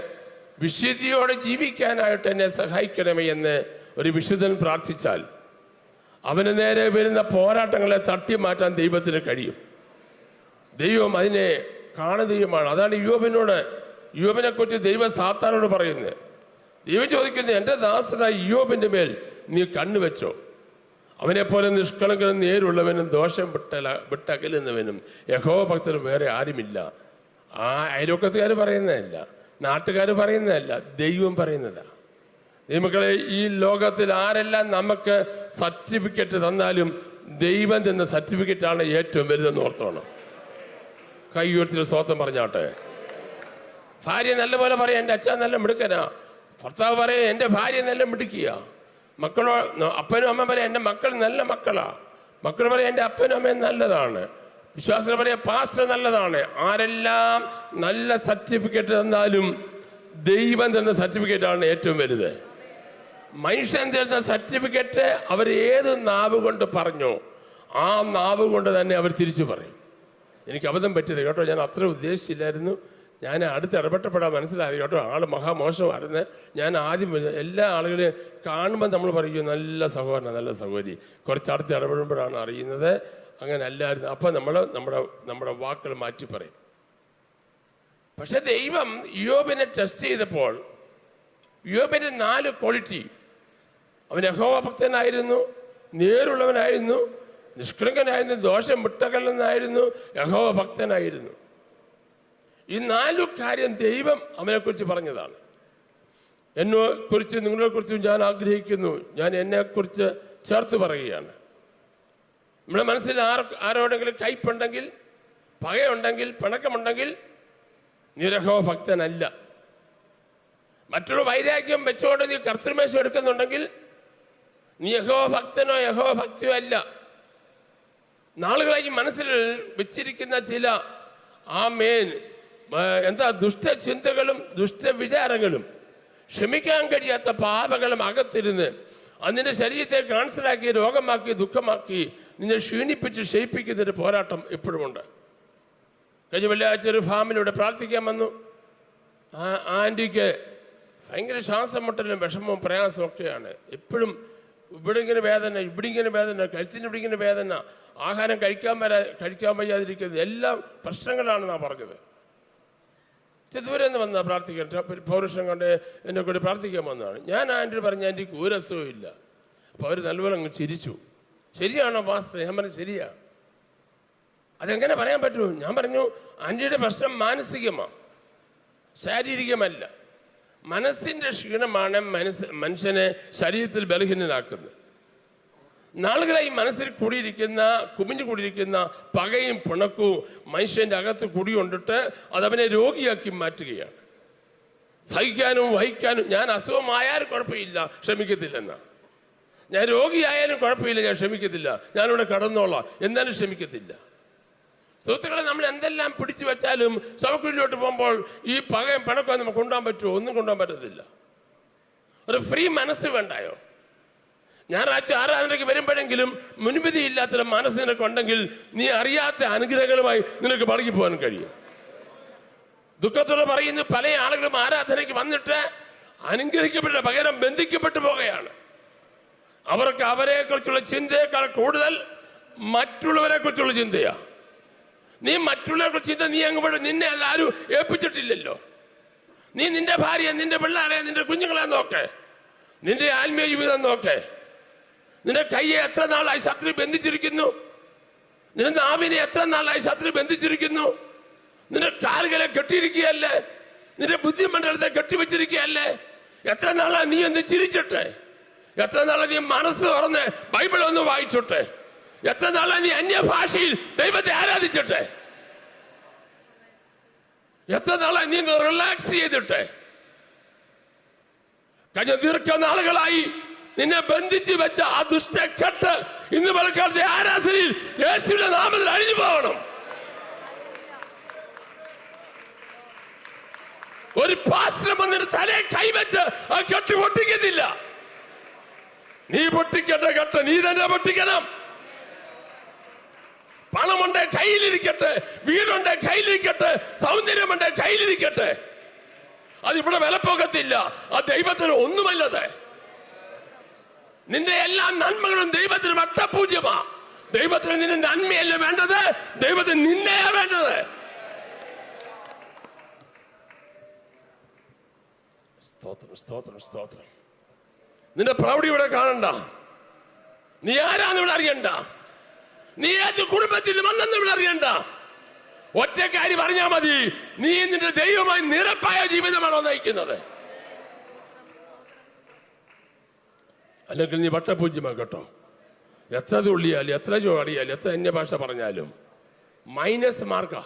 വിശുദ്ധിയോടെ ജീവിക്കാനായിട്ട് എന്നെ സഹായിക്കണമേ എന്ന് ഒരു വിശുദ്ധൻ പ്രാർത്ഥിച്ചാൽ അവന് നേരെ വരുന്ന പോരാട്ടങ്ങളെ തട്ടി മാറ്റാൻ ദൈവത്തിന് കഴിയും. ദൈവം അതിനെ കാണുകയുമാണ്. അതാണ് യോബിനെ കുറിച്ച് ദൈവം സാത്താനോട് പറയുന്നത്. ദൈവം ചോദിക്കുന്നത്, എൻ്റെ ദാസനായ യോബിൻ്റെ മേൽ നീ കണ്ണുവെച്ചോ? അവനെപ്പോലെ നിഷ്കളങ്കനും നേരുള്ളവനും ദോഷം വിട്ടകലുന്നവനും യഹോവ ഭക്തനും വേറെ ആരുമില്ല. ആ അയൽവക്കത്തുകാർ പറയുന്നതല്ല, നാട്ടുകാർ പറയുന്നതല്ല, ദൈവം പറയുന്നതാണ്. ദൈവമക്കളെ, ഈ ലോകത്തിൽ ആരെല്ലാം നമുക്ക് സർട്ടിഫിക്കറ്റ് തന്നാലും ദൈവം തന്ന സർട്ടിഫിക്കറ്റാണ് ഏറ്റവും വലുതെന്ന് ഓർത്തോണം. കൈ ഉയർത്തി സ്തോത്രം പറഞ്ഞാട്ടെ. ഭാര്യ നല്ലപോലെ പറയാം, എൻ്റെ അച്ഛൻ നല്ല മിടുക്കനാ. ഭർത്താവ് പറയാം, എൻ്റെ ഭാര്യ നല്ല മിടുക്കിയ. മക്കളോ അപ്പനും അമ്മ പറയാം, എൻ്റെ മക്കൾ നല്ല മക്കളാ. മക്കൾ പറയാം, എൻ്റെ അപ്പനും അമ്മയും നല്ലതാണ്. വിശ്വാസം പറയാം, പാസ്റ്റർ നല്ലതാണ്. ആരെല്ലാം നല്ല സർട്ടിഫിക്കറ്റ് തന്നാലും ദൈവം തന്ന സർട്ടിഫിക്കറ്റാണ് ഏറ്റവും വലുത്. മനുഷ്യൻ തരുന്ന സർട്ടിഫിക്കറ്റ് അവർ ഏത് നാവ് കൊണ്ട് പറഞ്ഞോ ആ നാവ് കൊണ്ട് തന്നെ അവർ തിരിച്ചു പറയും. എനിക്ക് അബദ്ധം പറ്റിയത് കേട്ടോ, ഞാൻ അത്ര ഉദ്ദേശിച്ചില്ലായിരുന്നു. ഞാൻ അടുത്ത് ഇടപെട്ടപ്പെടാൻ മനസ്സിലായി കേട്ടോ, ആള് മഹാമോശമായിരുന്നു. ഞാൻ ആദ്യം എല്ലാ ആളുകളെയും കാണുമ്പോൾ നമ്മൾ പറയും, നല്ല സഹോദരൻ, നല്ല സഹോദരി. കുറച്ചടുത്ത് ഇടപെടുമ്പോഴാണ് അറിയുന്നത് അങ്ങനെ അല്ലായിരുന്നു. അപ്പം നമ്മുടെ വാക്കുകൾ മാറ്റി പറയും. പക്ഷെ ദൈവം യോബിനെ ടെസ്റ്റ് ചെയ്തപ്പോൾ യോബിൻ്റെ 4 ക്വാളിറ്റി, അവൻ യഹോവ ഭക്തനായിരുന്നു, നേരുള്ളവനായിരുന്നു, നിഷ്കളങ്കനായിരുന്നു, ദോഷം വിട്ടകലുന്നായിരുന്നു, യഹോവ ഭക്തനായിരുന്നു. ഈ 4 കാര്യം ദൈവം അവനെക്കുറിച്ച് പറഞ്ഞതാണ്. എന്നെക്കുറിച്ച് നിങ്ങളെക്കുറിച്ചും ഞാൻ ആഗ്രഹിക്കുന്നു, ഞാൻ എന്നെക്കുറിച്ച് ചേർത്ത് പറയുകയാണ്. നമ്മുടെ മനസ്സിൽ ആരോടെങ്കിലും കയ്പുണ്ടെങ്കിൽ, പകയുണ്ടെങ്കിൽ, പിണക്കമുണ്ടെങ്കിൽ നീ യഹോവ ഭക്തനല്ല. മറ്റുള്ള വൈരാഗ്യം വെച്ചുകൊണ്ട് നീ കർത്തൃമേശം എടുക്കുന്നുണ്ടെങ്കിൽ നീ യഹോവ ഭക്തനോ യഹോവ ഭക്തിയോ അല്ല. നാളുകളായി മനസ്സിൽ വെച്ചിരിക്കുന്ന ചില ദുഷ്ടചിന്തകളും ദുഷ്ടവിചാരങ്ങളും ക്ഷമിക്കാൻ കഴിയാത്ത പാപങ്ങളും അകത്തിരുന്ന് അതിൻ്റെ ശരീരത്തെ ക്യാൻസറാക്കി, രോഗമാക്കി, ദുഃഖമാക്കി നിന്നെ ക്ഷീണിപ്പിച്ച് ക്ഷയിപ്പിക്കുന്നൊരു പോരാട്ടം ഇപ്പോഴുമുണ്ട്. കഴിഞ്ഞ വെള്ളിയാഴ്ച ഒരു ഫാമിലൂടെ പ്രാർത്ഥിക്കാൻ വന്നു. ആ ആൻറ്റിക്ക് ഭയങ്കര ശ്വാസം മുട്ടലും വിഷമവും പ്രയാസവും ഒക്കെയാണ്. എപ്പോഴും ഇവിടെ ഇങ്ങനെ വേദന, ഇവിടെ ഇങ്ങനെ വേദന, കഴുത്തിന് ഇവിടെ ഇങ്ങനെ വേദന, ആഹാരം കഴിക്കാൻ വയ്യാതിരിക്കുന്നത്, എല്ലാം പ്രശ്നങ്ങളാണെന്നാണ് പറഞ്ഞത്. ദൂരെ നിന്ന് വന്നാൽ പ്രാർത്ഥിക്കാൻ പൗരുഷം കൊണ്ട് എന്നെ കൂടി പ്രാർത്ഥിക്കാൻ വന്നതാണ്. ഞാൻ ആൻറ്റി പറഞ്ഞു, ആൻറ്റിക്ക് ഒരു അസുഖവും ഇല്ല. അപ്പോൾ അവർ നല്ലപോലെ അങ്ങ് ചിരിച്ചു. ശരിയാണോ പാസ്റ്റർ? ഞാൻ പറഞ്ഞു, ശരിയാ. അതെങ്ങനെ പറയാൻ പറ്റുമോ? ഞാൻ പറഞ്ഞു, ആൻറ്റിയുടെ പ്രശ്നം മാനസികമാണ്, ശാരീരികമല്ല. മനസ്സിൻ്റെ ക്ഷീണമാണ് മനുഷ്യനെ ശരീരത്തിൽ ബലഹീനനാക്കുന്നത്. നാളുകളായി മനസ്സിൽ കുമിഞ്ഞു കൂടിയിരിക്കുന്ന പകയും പിണക്കവും മനുഷ്യൻ്റെ അകത്ത് കുടികൊണ്ടിട്ട് അതവനെ രോഗിയാക്കി മാറ്റുകയാണ്. സഹിക്കാനും വഹിക്കാനും, ഞാൻ അസുഖമായാലും കുഴപ്പമില്ല, ക്ഷമിക്കത്തില്ലെന്നാ. ഞാൻ രോഗിയായാലും കുഴപ്പമില്ല, ഞാൻ ക്ഷമിക്കത്തില്ല, ഞാനിവിടെ കടന്നോളാം, എന്നാലും ക്ഷമിക്കത്തില്ല. സുഹൃത്തുക്കളെ, നമ്മൾ എന്തെല്ലാം പിടിച്ചു വെച്ചാലും സൗകര്യത്തിലോട്ട് പോകുമ്പോൾ ഈ പകയും പിണക്കവും നമുക്ക് കൊണ്ടുപോകാൻ പറ്റുമോ? ഒന്നും കൊണ്ടുപോകാൻ പറ്റത്തില്ല. ഒരു ഫ്രീ മനസ്സ് വേണ്ടായോ? ഞായറാഴ്ച ആരാധനയ്ക്ക് വരുമ്പോഴെങ്കിലും മുൻവിധി ഇല്ലാത്തൊരു മനസ്സ് നിനക്കുണ്ടെങ്കിൽ നീ അറിയാത്ത അനുഗ്രഹങ്ങളുമായി നിനക്ക് മടങ്ങി പോകാൻ കഴിയും. ദുഃഖത്തോടെ പറയുന്നു, പല ആളുകളും ആരാധനയ്ക്ക് വന്നിട്ട് അനുഗ്രഹിക്കപ്പെട്ട പകരം ബന്ധിക്കപ്പെട്ടു പോകുകയാണ്. അവർക്ക് അവരെക്കുറിച്ചുള്ള ചിന്തയേക്കാൾ കൂടുതൽ മറ്റുള്ളവരെ കുറിച്ചുള്ള ചിന്തയാണ്. നീ മറ്റുള്ളവരെ കുറിച്ച് ചിന്ത നീ അങ്ങ് നിന്നെ ആരും ഏൽപ്പിച്ചിട്ടില്ലല്ലോ. നീ നിന്റെ ഭാര്യ, നിന്റെ പിള്ളേരെ, നിന്റെ കുഞ്ഞുങ്ങളെ നോക്കേ, നിന്റെ ആത്മീയ ജീവിതം നോക്കേ. നിന്റെ കയ്യെ എത്ര നാളായി ശത്രു ബന്ധിച്ചിരിക്കുന്നു? നിന്റെ നാവിനെ എത്ര നാളായി ശത്രു ബന്ധിച്ചിരിക്കുന്നു? നിന്റെ കാലുകളെ കെട്ടിയിരിക്കുകയല്ലേ? നിന്റെ ബുദ്ധിമണ്ഡലത്തെ കെട്ടിവെച്ചിരിക്കുകയല്ലേ? എത്ര നാളായി നീ ഒന്ന് ചിരിച്ചിട്ടെ? എത്ര നാളെ നീ മനസ്സ് തുറന്ന് ബൈബിൾ ഒന്ന് വായിച്ചോട്ടെ? എത്ര നാളെ നീ അന്യഭാഷയിൽ ദൈവത്തെ ആരാധിച്ചിട്ടെ? എത്ര നാളെ നീ റിലാക്സ് ചെയ്തിട്ടെ? കഴിഞ്ഞ ദീർഘനാളുകളായി നിന്നെ ബന്ധിച്ച് വെച്ച ആ ദുഷ്ടക്കെട്ട് ഇന്ന് പലക്കാലത്തെ ആരാധനയിൽ യേശുവിന്റെ നാമത്തിൽ അഴിഞ്ഞു പോകണം. ഒരു പാസ്റ്റർ വന്നിട്ട് തലയെ കൈവച്ച് ആ കെട്ട് പൊട്ടിക്കത്തില്ല. നീ പൊട്ടിക്കേണ്ട കെട്ട് നീ തന്നെ പൊട്ടിക്കണം. പണമുണ്ട് കയ്യിലിരിക്കട്ടെ, വീടുണ്ട് കയ്യിലിരിക്കട്ടെ, സൗന്ദര്യമുണ്ട് കയ്യിലിരിക്കട്ടെ, അതിവിടെ വിലപ്പോകത്തില്ല. ആ ദൈവത്തിന് ഒന്നുമല്ലത്. നിന്റെ എല്ലാ നന്മകളും ദൈവത്തിന് വട്ടപൂജ്യമാ. ദൈവത്തിന് നിന്റെ നന്മയല്ല വേണ്ടത്, ദൈവത്തിന് നിന്നെയാ വേണ്ടത്. സ്തോത്രം, സ്തോത്രം, സ്തോത്രം. നിന്റെ പ്രൗഢി ഇവിടെ കാണണ്ട. നീ ആരാന്ന് ഇവിടെ അറിയണ്ട. നീ ഏത് കുടുംബത്തിൽ വന്നെന്ന് ഇവിടെ അറിയണ്ട. ഒറ്റ കാര്യം അറിഞ്ഞാൽ മതി, നീ നിന്റെ ദൈവമായി നിരപ്പായ ജീവിതമാണോ നയിക്കുന്നത്? അല്ലെങ്കിൽ നീ വട്ടപൂജ്യമാകട്ടോ. എത്ര തുള്ളിയാലും എത്ര ചോടിയാലും എത്ര അന്യഭാഷ പറഞ്ഞാലും മൈനസ് മാർക്കാ.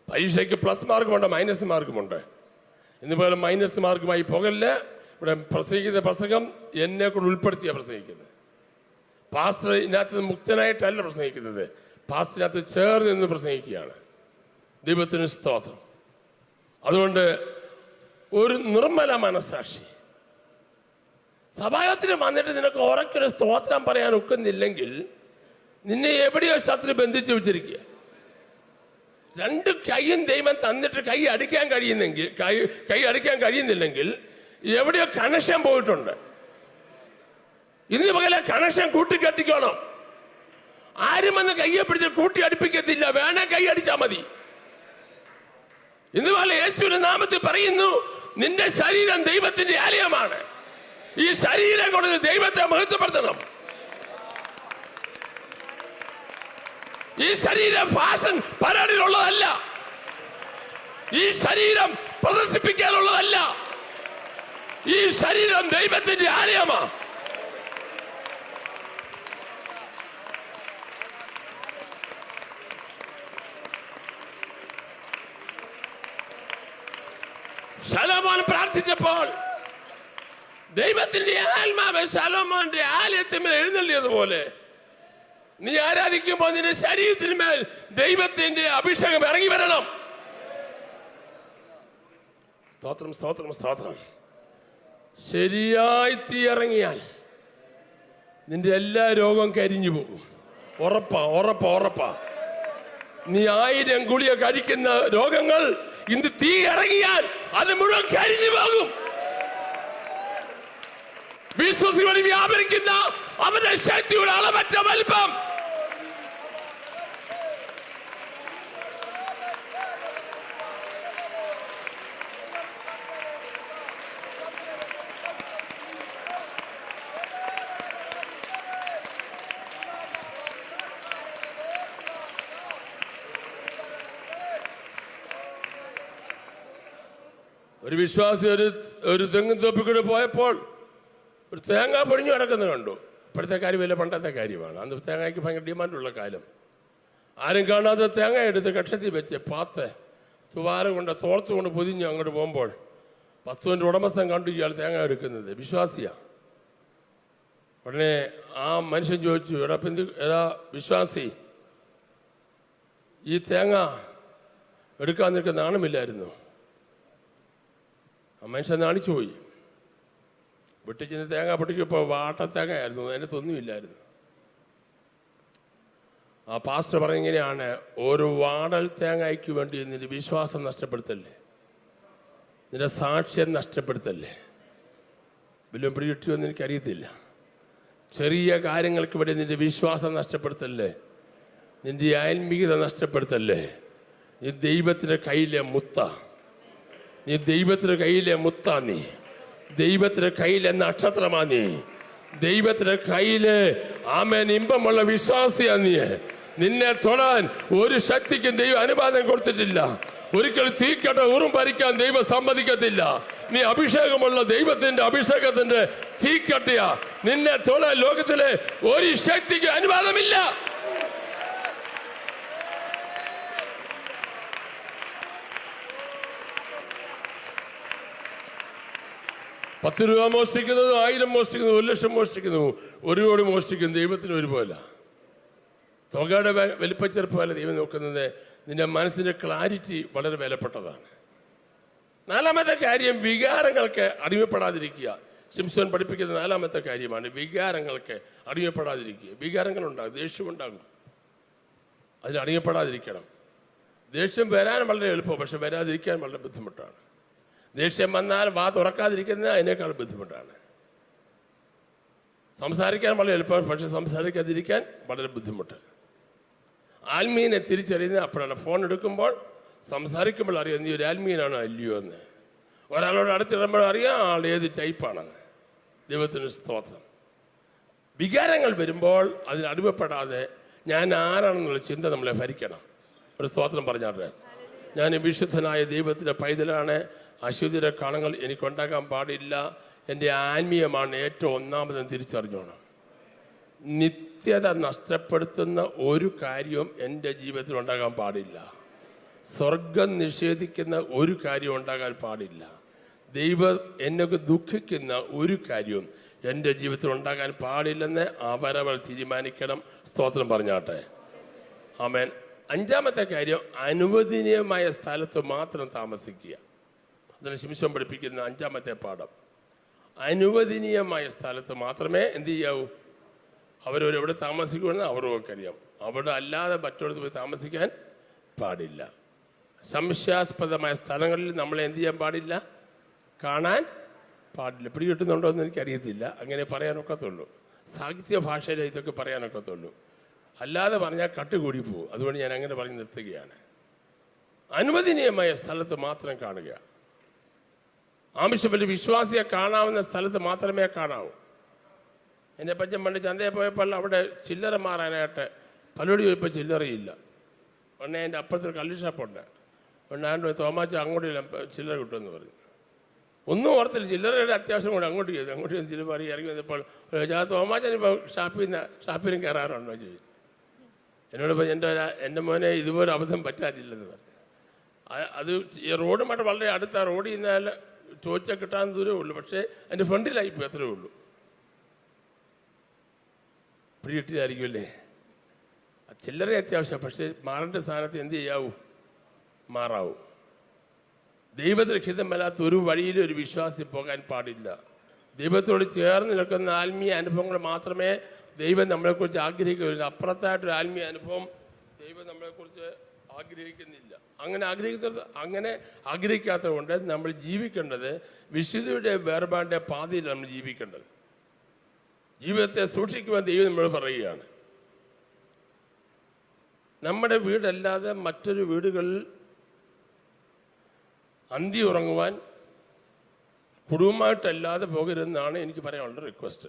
പരീക്ഷയ്ക്ക് പ്ലസ് മാർക്കുമുണ്ട്, മൈനസ് മാർക്കുമുണ്ട്. ഇന്നുപോലെ മൈനസ് മാർക്കുമായി പോകല്ല. ഇവിടെ പ്രസംഗിക്കുന്ന പ്രസംഗം എന്നെ കൂടെ ഉൾപ്പെടുത്തിയാണ് പ്രസംഗിക്കുന്നത്. പാസ്റ്റർ ഇതിനകത്ത് മുക്തനായിട്ടല്ല പ്രസംഗിക്കുന്നത്, പാസ്റ്ററിനകത്ത് ചേർന്ന് നിന്ന് പ്രസംഗിക്കുകയാണ്. ദൈവത്തിന് സ്തോത്രം. അതുകൊണ്ട് ഒരു നിർമ്മല മനസാക്ഷി സഭായത്തിന് വന്നിട്ട് നിനക്ക് ഉറക്കൊരു സ്തോത്രം പറയാൻ ഒക്കുന്നില്ലെങ്കിൽ നിന്നെ എവിടെയോ ശത്രു ബന്ധിച്ചു വെച്ചിരിക്കുക. രണ്ട് കൈയും ദൈവം തന്നിട്ട് കൈ അടിക്കാൻ കഴിയുന്നില്ലെങ്കിൽ എവിടെയോ കണക്ഷൻ പോയിട്ടുണ്ട്. ഇന്ന് പകല കണക്ഷൻ കൂട്ടിക്കെട്ടിക്കണം. ആരും വന്ന് കയ്യെ പിടിച്ച് കൂട്ടി അടുപ്പിക്കത്തില്ല, വേണേ കൈ അടിച്ചാൽ മതി. ഇന്ന് പോലെ യേശുവിന്റെ നാമത്തിൽ പറയുന്നു, നിന്റെ ശരീരം ദൈവത്തിന്റെ ആലയമാണ്. ഈ ശരീരം കൊണ്ട് ദൈവത്തെ മഹത്വപ്പെടുത്തണം. ഈ ശരീരം ഫാഷൻ പരേഡിലുള്ളതല്ല. ഈ ശരീരം പ്രദർശിപ്പിക്കാനുള്ളതല്ല. ഈ ശരീരം ദൈവത്തിന്റെ ആലയമാണ്. ശലോമോൻ പ്രാർത്ഥിച്ചപ്പോൾ ദൈവത്തിന്റെ ആത്മാവ് ശലോമോന്റെ ആലയത്തിന്മേൽ എഴുന്നള്ളിയതുപോലെ നീ ആരാധിക്കുമ്പോൾ നിന്റെ ശരീരത്തിന്മേൽ ദൈവത്തിന്റെ അഭിഷേകം ഇറങ്ങി വരണം. സ്തോത്രം, സ്തോത്രം, സ്തോത്രം. ശരിയായി തീ ഇറങ്ങിയാൽ നിന്റെ എല്ലാ രോഗവും കരിഞ്ഞു പോകും. ഉറപ്പാ, ഉറപ്പാ, ഉറപ്പാ. നീ 1000 ഗുളിക കഴിക്കുന്ന രോഗങ്ങൾ ഇന്ന് തീ ഇറങ്ങിയാൽ അത് മുഴുവൻ കരിഞ്ഞു പോകും. വിശ്വാസികൾ വഴി വ്യാപരിക്കുന്ന അവന്റെ ശക്തിയുടെ അളവറ്റ വലിപ്പം ഒരു വിശ്വാസി ഒരു തെങ്ങും തോപ്പിക്കൂടെ പോയപ്പോൾ ഒരു തേങ്ങ പൊടിഞ്ഞു കിടക്കുന്നത് കണ്ടു. ഇപ്പോഴത്തെ കാര്യമല്ല, പണ്ടത്തെ കാര്യമാണ്. അന്ന് തേങ്ങയ്ക്ക് ഭയങ്കര ഡിമാൻഡുള്ള കാലം. ആരും കാണാതെ തേങ്ങ എടുത്ത് കക്ഷത്തിൽ വെച്ച് പാത്ത് തുവാര കൊണ്ട് തോർത്തുകൊണ്ട് പൊതിഞ്ഞ് അങ്ങോട്ട് പോകുമ്പോൾ വസ്തുവിൻ്റെ ഉടമസ്ഥൻ കണ്ടു ഇയാൾ തേങ്ങ എടുക്കുന്നത്. വിശ്വാസിയാണ്. ഉടനെ ആ മനുഷ്യൻ ചോദിച്ചു, എടാ വിശ്വാസി, ഈ തേങ്ങ എടുക്കാൻ നിനക്ക് നാണമില്ലായിരുന്നു? ആ മനുഷ്യൻ നാണിച്ചു പോയി. വെട്ടിച്ചിന് തേങ്ങ പൊട്ടിച്ചപ്പോൾ വാട്ടത്തേങ്ങയായിരുന്നു, അതിനകത്തൊന്നുമില്ലായിരുന്നു. ആ പാസ്റ്റർ പറഞ്ഞിങ്ങനെയാണ്, ഒരു വാടൽ തേങ്ങയ്ക്ക് വേണ്ടി നിന്റെ വിശ്വാസം നഷ്ടപ്പെടുത്തല്ലേ, നിന്റെ സാക്ഷ്യം നഷ്ടപ്പെടുത്തല്ലേ. വല്ലതും പിടികിട്ടിയോന്ന് എനിക്കറിയത്തില്ല. ചെറിയ കാര്യങ്ങൾക്ക് വേണ്ടി നിന്റെ വിശ്വാസം നഷ്ടപ്പെടുത്തല്ലേ, നിന്റെ ആത്മീയത നഷ്ടപ്പെടുത്തല്ലേ. നീ ദൈവത്തിൻ്റെ കയ്യിലെ മുത്ത, നീ ദൈവത്തിൻ്റെ കയ്യിലെ മുത്താ, നീ ദൈവത്തിൻ്റെ കയ്യിലെ നക്ഷത്രമാ, നീ ദൈവത്തിൻ്റെ കയ്യിലെ ആമേൻ ഇമ്പമുള്ള വിശ്വാസിയാ നീ. നിന്നെ തൊടാൻ ഒരു ശക്തിക്കും ദൈവം അനുവാദം കൊടുത്തിട്ടില്ല. ഒരിക്കൽ തീക്കട്ട ഉറും ഭരിക്കാൻ ദൈവം സമ്മതിക്കത്തില്ല. നീ അഭിഷേകമുള്ള ദൈവത്തിന്റെ അഭിഷേകത്തിന്റെ തീക്കട്ടയാ. നിന്നെ തൊടാൻ ലോകത്തിലെ ഒരു ശക്തിക്ക് അനുവാദമില്ല. 10 രൂപ മോഷ്ടിക്കുന്നത്, 1000 മോഷ്ടിക്കുന്നത്, 1 ലക്ഷം മോഷ്ടിക്കുന്നു, 1 കോടി മോഷ്ടിക്കുന്നു, ദൈവത്തിന് ഒരുപോലെ. തുകയുടെ വലിപ്പച്ചെറുപ്പമല്ല ദൈവം നോക്കുന്നത്, നിന്റെ മനസ്സിൻ്റെ ക്ലാരിറ്റി വളരെ വിലപ്പെട്ടതാണ്. 4-മത്തെ കാര്യം വികാരങ്ങൾക്ക് അടിമപ്പെടാതിരിക്കുക. ശിംശോൻ പഠിപ്പിക്കുന്ന 4-മത്തെ കാര്യമാണ് വികാരങ്ങൾക്ക് അടിമപ്പെടാതിരിക്കുക. വികാരങ്ങളുണ്ടാകും, ദേഷ്യമുണ്ടാകും, അതിന് അടിമപ്പെടാതിരിക്കണം. ദേഷ്യം വരാൻ വളരെ എളുപ്പം, പക്ഷെ വരാതിരിക്കാൻ വളരെ ബുദ്ധിമുട്ടാണ്. ദേഷ്യം വന്നാൽ വാ തുറക്കാതിരിക്കുന്നത് അതിനേക്കാൾ ബുദ്ധിമുട്ടാണ്. സംസാരിക്കാൻ വളരെ എളുപ്പം, പക്ഷെ സംസാരിക്കാതിരിക്കാൻ വളരെ ബുദ്ധിമുട്ട്. ആത്മീയനെ തിരിച്ചറിയുന്നത് അപ്പോഴാണ്. ഫോൺ എടുക്കുമ്പോൾ സംസാരിക്കുമ്പോൾ അറിയാം നീ ഒരു ആത്മീയനാണോ അല്ലയോ എന്ന്. ഒരാളോട് അടുത്തിടുമ്പോൾ അറിയാം ആൾ ഏത് ടൈപ്പാണെന്ന്. ദൈവത്തിന് സ്തോത്രം. വികാരങ്ങൾ വരുമ്പോൾ അതിന് അടിമപ്പെടാതെ ഞാൻ ആരാണെന്നുള്ള ചിന്ത നമ്മളെ ഭരിക്കണം. ഒരു സ്തോത്രം പറഞ്ഞാട്ടെ. ഞാൻ വിശുദ്ധനായ ദൈവത്തിൻ്റെ പൈതലാണ്. അശുദ്ധിയുടെ കണങ്ങൾ എനിക്കുണ്ടാകാൻ പാടില്ല. എൻ്റെ ആത്മീയമാണ് ഏറ്റവും ഒന്നാമതെന്ന് തിരിച്ചറിഞ്ഞോണം. നിത്യത നഷ്ടപ്പെടുത്തുന്ന ഒരു കാര്യവും എൻ്റെ ജീവിതത്തിൽ ഉണ്ടാകാൻ പാടില്ല. സ്വർഗം നിഷേധിക്കുന്ന ഒരു കാര്യവും ഉണ്ടാകാൻ പാടില്ല. ദൈവം എന്നെ ദുഃഖിക്കുന്ന ഒരു കാര്യവും എൻ്റെ ജീവിതത്തിൽ ഉണ്ടാകാൻ പാടില്ലെന്ന് അവരവർ തീരുമാനിക്കണം. സ്തോത്രം പറഞ്ഞാട്ടെ. ആമേൻ. 5-മത്തെ കാര്യം അനുവദനീയമായ സ്ഥലത്ത് മാത്രം താമസിക്കുക. അതാണ് ശിംശോൻ പഠിപ്പിക്കുന്ന 5-മത്തെ പാഠം. അനുവദനീയമായ സ്ഥലത്ത് മാത്രമേ എന്ത് ചെയ്യാവൂ. അവരവരെവിടെ താമസിക്കുമെന്ന് അവർക്കൊക്കെ അറിയാം. അവിടെ അല്ലാതെ മറ്റൊരിടത്ത് പോയി താമസിക്കാൻ പാടില്ല. സംശയാസ്പദമായ സ്ഥലങ്ങളിൽ നമ്മളെ എന്ത് ചെയ്യാൻ പാടില്ല, കാണാൻ പാടില്ല. പിടികിട്ടുന്നുണ്ടോ എന്ന് എനിക്കറിയത്തില്ല. അങ്ങനെ പറയാനൊക്കത്തുള്ളൂ. സാഹിത്യ ഭാഷയിൽ ഇതൊക്കെ പറയാനൊക്കത്തുള്ളൂ. അല്ലാതെ പറഞ്ഞാൽ കട്ടുകൂടി പോകും. അതുകൊണ്ട് ഞാൻ അങ്ങനെ പറഞ്ഞ് നിർത്തുകയാണ്. അനുവദനീയമായ സ്ഥലത്ത് മാത്രം കാണുക. ആവശ്യപ്പെട്ട് വിശ്വാസിയെ കാണാവുന്ന സ്ഥലത്ത് മാത്രമേ കാണാവൂ. എൻ്റെ പച്ചൻ പണ്ട് ചന്തയിൽ പോയപ്പോൾ അവിടെ ചില്ലറ മാറാനായിട്ട് പലരോട് ചോദിപ്പോൾ ചില്ലറയില്ല. ഉടനെ എൻ്റെ അപ്പുറത്തൊരു കള്ളി ഷാപ്പുണ്ട്. ഉടനെ തോമാച്ച അങ്ങോട്ട് ചില്ലറ കിട്ടുമെന്ന് പറഞ്ഞു. ഒന്നും ഓർത്തില്ല. ചില്ലറയുടെ അത്യാവശ്യം കൊണ്ട് അങ്ങോട്ട് ചെയ്തു. അങ്ങോട്ട് ചില്ലറ പറയും. ഇറങ്ങി വന്നപ്പോൾ ഞാൻ തോമാച്ചനിപ്പോൾ ഷാപ്പിലും കയറാറുണ്ടോ ചോദിച്ചു. എന്നോട് എൻ്റെ മോനെ ഇതുപോലെ അബദ്ധം പറ്റാനില്ലെന്ന് പറഞ്ഞു. അത് ഈ റോഡുമായിട്ട് വളരെ അടുത്ത റോഡിൽ നിന്നാൽ ചോദിച്ചാൽ കിട്ടാൻ ദൂരമേ ഉള്ളൂ. പക്ഷേ അതിൻ്റെ ഫ്രണ്ടിലായിപ്പോൾ അത്രേ ഉള്ളൂ. പിടികിട്ടിയായിരിക്കുമല്ലേ. ചില്ലറ അത്യാവശ്യം. പക്ഷേ മാറേണ്ട സ്ഥാനത്ത് എന്ത് ചെയ്യാവൂ, മാറാവൂ. ദൈവത്തിന് ഹിതമല്ലാത്ത ഒരു വഴിയിലും ഒരു വിശ്വാസി പോകാൻ പാടില്ല. ദൈവത്തോട് ചേർന്ന് നിൽക്കുന്ന ആത്മീയ അനുഭവങ്ങൾ മാത്രമേ ദൈവം നമ്മളെക്കുറിച്ച് ആഗ്രഹിക്കുന്നില്ല. അപ്പുറത്തായിട്ടൊരു ആത്മീയ അനുഭവം ദൈവം നമ്മളെക്കുറിച്ച് ആഗ്രഹിക്കുന്നില്ല. അങ്ങനെ ആഗ്രഹിക്കാത്തത് കൊണ്ട് നമ്മൾ ജീവിക്കേണ്ടത് വിശുദ്ധിയുടെ വേർപാടിൻ്റെ പാതയിൽ നമ്മൾ ജീവിക്കേണ്ടത്. ജീവിതത്തെ സൂക്ഷിക്കുവാൻ ദൈവം നമ്മൾ പറയുകയാണ്. നമ്മുടെ വീടല്ലാതെ മറ്റൊരു വീടുകളിൽ അന്തി ഉറങ്ങുവാൻ കുടുംബമായിട്ടല്ലാതെ പോകരുതെന്നാണ് എനിക്ക് പറയാനുള്ള റിക്വസ്റ്റ്.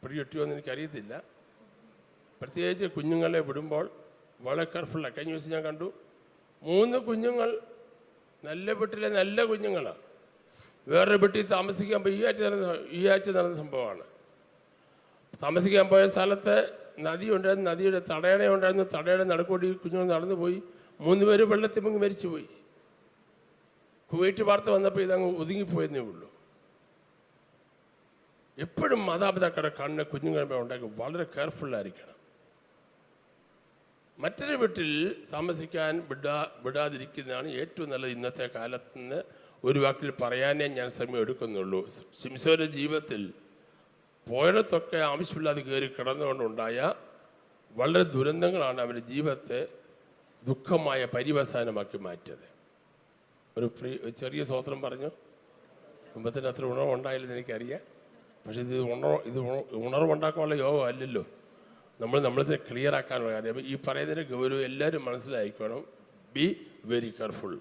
പിടികിട്ടിയോ എന്ന് എനിക്കറിയത്തില്ല. പ്രത്യേകിച്ച് കുഞ്ഞുങ്ങളെ വിടുമ്പോൾ വളരെ കെയർഫുള്ളാണ്. കഴിഞ്ഞ ദിവസം ഞാൻ കണ്ടു 3 കുഞ്ഞുങ്ങൾ നല്ല വീട്ടിലെ നല്ല കുഞ്ഞുങ്ങളാണ്. വേറൊരു വീട്ടിൽ താമസിക്കാൻ പോയി ഈ ആഴ്ച നടന്ന സംഭവമാണ്. താമസിക്കാൻ പോയ സ്ഥലത്ത് നദി ഉണ്ടായിരുന്നു. നദിയുടെ തടയണ ഉണ്ടായിരുന്നു. തടയുടെ നടുക്കൂടി കുഞ്ഞുങ്ങൾ നടന്നു പോയി. 3 പേര് വെള്ളത്തിൽ മുങ്ങി മരിച്ചുപോയി. കുവൈറ്റ് വാർത്ത വന്നപ്പോൾ ഇതങ്ങ് ഒതുങ്ങിപ്പോയെന്നേ ഉള്ളൂ. എപ്പോഴും മാതാപിതാക്കളുടെ കണ്ണ് കുഞ്ഞുങ്ങളുടെ ഉണ്ടാക്കി വളരെ കെയർഫുള്ളായിരിക്കണം. മറ്റൊരു വീട്ടിൽ താമസിക്കാൻ വിടാതിരിക്കുന്നതാണ് ഏറ്റവും നല്ലത്. ഇന്നത്തെ കാലത്ത് നിന്ന് ഒരു വാക്കിൽ പറയാനേ ഞാൻ സമയം എടുക്കുന്നുള്ളൂ. ശിംശോന്റെ ജീവിതത്തിൽ പോയിടത്തൊക്കെ ആവശ്യമില്ലാതെ കയറി കിടന്നുകൊണ്ടുണ്ടായ വളരെ ദുരന്തങ്ങളാണ് അവൻ്റെ ജീവിതത്തെ ദുഃഖമായ പര്യവസാനമാക്കി മാറ്റിയത്. ഒരു ചെറിയ സ്വോത്രം പറഞ്ഞു. മുമ്പത്തിന് അത്ര ഉണർവുണ്ടായില്ലെന്ന് എനിക്കറിയാം. പക്ഷെ ഇത് ഉണർവുണ്ടാക്കാനുള്ള യോഗം അല്ലല്ലോ. നമ്മളതിനെ ക്ലിയർ ആക്കാനുള്ള കാര്യം ഈ പറയുന്നതിൻ്റെ ഗൗരവം എല്ലാവരും മനസ്സിലായിക്കണം. Be very careful.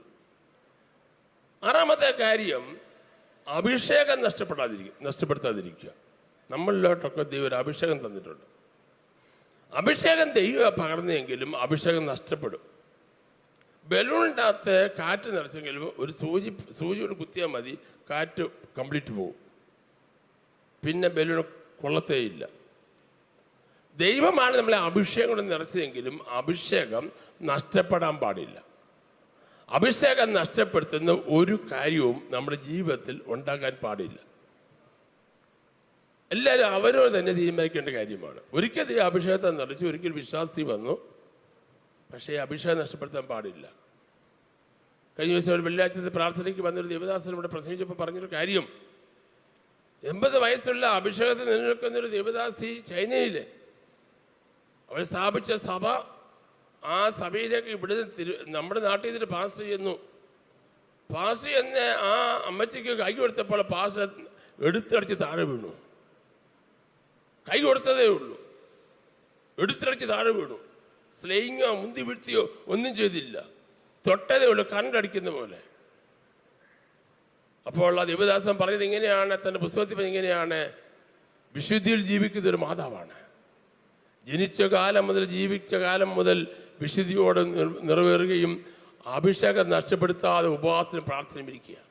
6-മത്തെ കാര്യം അഭിഷേകം നഷ്ടപ്പെടുത്താതിരിക്കുക. നമ്മളിലോട്ടൊക്കെ ദൈവം ഒരു അഭിഷേകം തന്നിട്ടുണ്ട്. അഭിഷേകം ദൈവം പകർന്നെങ്കിലും അഭിഷേകം നഷ്ടപ്പെടും. ബലൂണിൻ്റെ അകത്ത് കാറ്റ് നിറച്ചെങ്കിലും ഒരു സൂചിയോട് കുത്തിയാൽ മതി, കാറ്റ് കംപ്ലീറ്റ് പോകും. പിന്നെ ബലൂൺ കൊള്ളത്തേയില്ല. ദൈവമാണ് നമ്മളെ അഭിഷേകം കൊണ്ട് നിറച്ചതെങ്കിലും അഭിഷേകം നഷ്ടപ്പെടാൻ പാടില്ല. അഭിഷേകം നഷ്ടപ്പെടുത്തുന്ന ഒരു കാര്യവും നമ്മുടെ ജീവിതത്തിൽ ഉണ്ടാകാൻ പാടില്ല. എല്ലാവരും അവരോട് തന്നെ തീരുമാനിക്കേണ്ട കാര്യമാണ്. ഒരിക്കൽ ഈ അഭിഷേകത്തെ നിറച്ച് ഒരിക്കൽ വിശ്വാസി വന്നു, പക്ഷേ അഭിഷേകം നഷ്ടപ്പെടുത്താൻ പാടില്ല. കഴിഞ്ഞ ദിവസം ഒരു വെള്ളിയാഴ്ചത്തെ പ്രാർത്ഥനയ്ക്ക് വന്നൊരു ദേവദാസൻ ഇവിടെ പ്രസംഗിച്ചപ്പോൾ പറഞ്ഞൊരു കാര്യം, 80 വയസ്സുള്ള അഭിഷേകത്തിൽ നിലനിൽക്കുന്നൊരു ദേവദാസി ചൈനയിൽ അവർ സ്ഥാപിച്ച സഭ, ആ സഭയിലേക്ക് ഇവിടുന്ന് നമ്മുടെ നാട്ടിൽ നിന്നൊരു പാസ്റ്റർ ചെന്നു. പാസ്റ്റർ എന്ന് ആ അമ്മച്ചിക്ക് കൈ കൊടുത്തപ്പോൾ പാസ്റ്റർ എടുത്തടിച്ച് താഴെ വീണു. കൈ കൊടുത്തതേ ഉള്ളൂ, എടുത്തടിച്ച് താഴെ വീണു. സ്ലേയിങ്ങോ മുന്തി വീഴ്ത്തിയോ ഒന്നും ചെയ്തില്ല, തൊട്ടതേ ഉള്ളൂ, കറണ്ടടിക്കുന്ന പോലെ. അപ്പോൾ ആ ദേവദാസൻ പറയുന്നത് ഇങ്ങനെയാണ്, തൻ്റെ പുസ്തകത്തിൽ ഇങ്ങനെയാണ്, വിശുദ്ധിയിൽ ജീവിക്കുന്ന ഒരു മാതാവാണ്. ജനിച്ച കാലം മുതൽ ജീവിച്ച കാലം മുതൽ വിശുദ്ധിയോടെ നിറവേറുകയും അഭിഷേകം നഷ്ടപ്പെടുത്താതെ ഉപവാസനും പ്രാർത്ഥനയും ഇരിക്കുകയാണ്.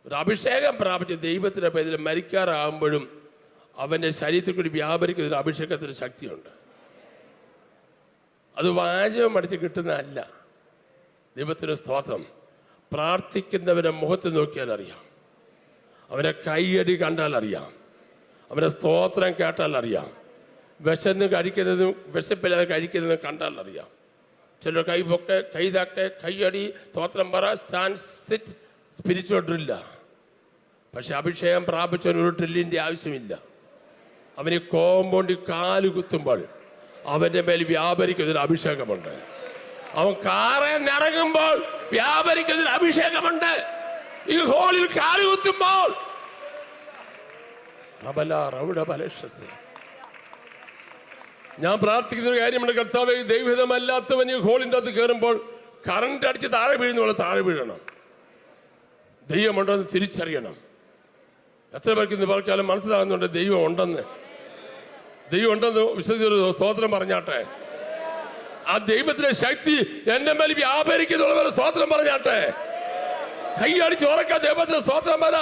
ഒരു അഭിഷേകം പ്രാപിച്ച ദൈവത്തിൻ്റെ പേരിൽ മരിക്കാറാകുമ്പോഴും അവൻ്റെ ശരീരത്തിൽ കൂടി വ്യാപരിക്കുന്ന ഒരു അഭിഷേകത്തിന് ശക്തിയുണ്ട്. അത് വാചകം അടിച്ച് കിട്ടുന്നതല്ല. ദൈവത്തിൻ്റെ സ്തോത്രം. പ്രാർത്ഥിക്കുന്നവരെ മുഖത്ത് നോക്കിയാൽ അറിയാം, അവരെ കൈയടി കണ്ടാൽ അറിയാം, അവരെ സ്തോത്രം കേട്ടാൽ അറിയാം, വിശന്ന് കഴിക്കുന്നതും വിശപ്പില്ലാതെ കഴിക്കുന്നതും കണ്ടാൽ അറിയാം. ചിലർ കൈപൊക്കെ കൈതാക്കെ കൈയടി സ്തോത്രം പറ സ്റ്റാൻഡ് സിറ്റ് സ്പിരിച്വൽ ഡ്രില്ല. പക്ഷെ അഭിഷേകം പ്രാപിച്ചവന് ഒരു ഡ്രില്ലിൻ്റെ ആവശ്യമില്ല. അവന് കോമ്പൗണ്ടിൽ കാല് കുത്തുമ്പോൾ അവൻ്റെ മേൽ വ്യാപരിക്കുന്നൊരു അഭിഷേകമുണ്ട്. അവൻ കാറെ നിറങ്ങുമ്പോൾ വ്യാപരിക്കുന്നൊരു അഭിഷേകമുണ്ട്. ഈ ഹോളിൽ കാല് കുത്തുമ്പോൾ ഞാൻ പ്രാർത്ഥിക്കുന്ന ഒരു കാര്യമുണ്ട്. കർത്താവേ, ദൈവഹിതമല്ലാത്തവൻ ഈ ഹോളിൻ്റെ അകത്ത് കയറുമ്പോൾ കറണ്ട് അടിച്ച് താഴെ വീഴുന്ന താഴെ വീഴണം. ദൈവമുണ്ടെന്ന് തിരിച്ചറിയണം. എത്ര പേർക്ക് ഇന്ന് പലക്കാലം മനസ്സിലാകുന്നുണ്ട് ദൈവം ഉണ്ടെന്ന്? ദൈവം ഉണ്ടെന്ന് വിശ്വസിച്ചൊരു സ്തോത്രം പറഞ്ഞാട്ടെ. ആ ദൈവത്തിലെ ശക്തി എൻ്റെ മേൽ വ്യാപരിക്കുന്നുള്ളവരെ സ്തോത്രം പറഞ്ഞാട്ടെ. കൈയടിച്ച് ഉറക്കാൻ ദൈവത്തിലെ സ്തോത്രം പറ.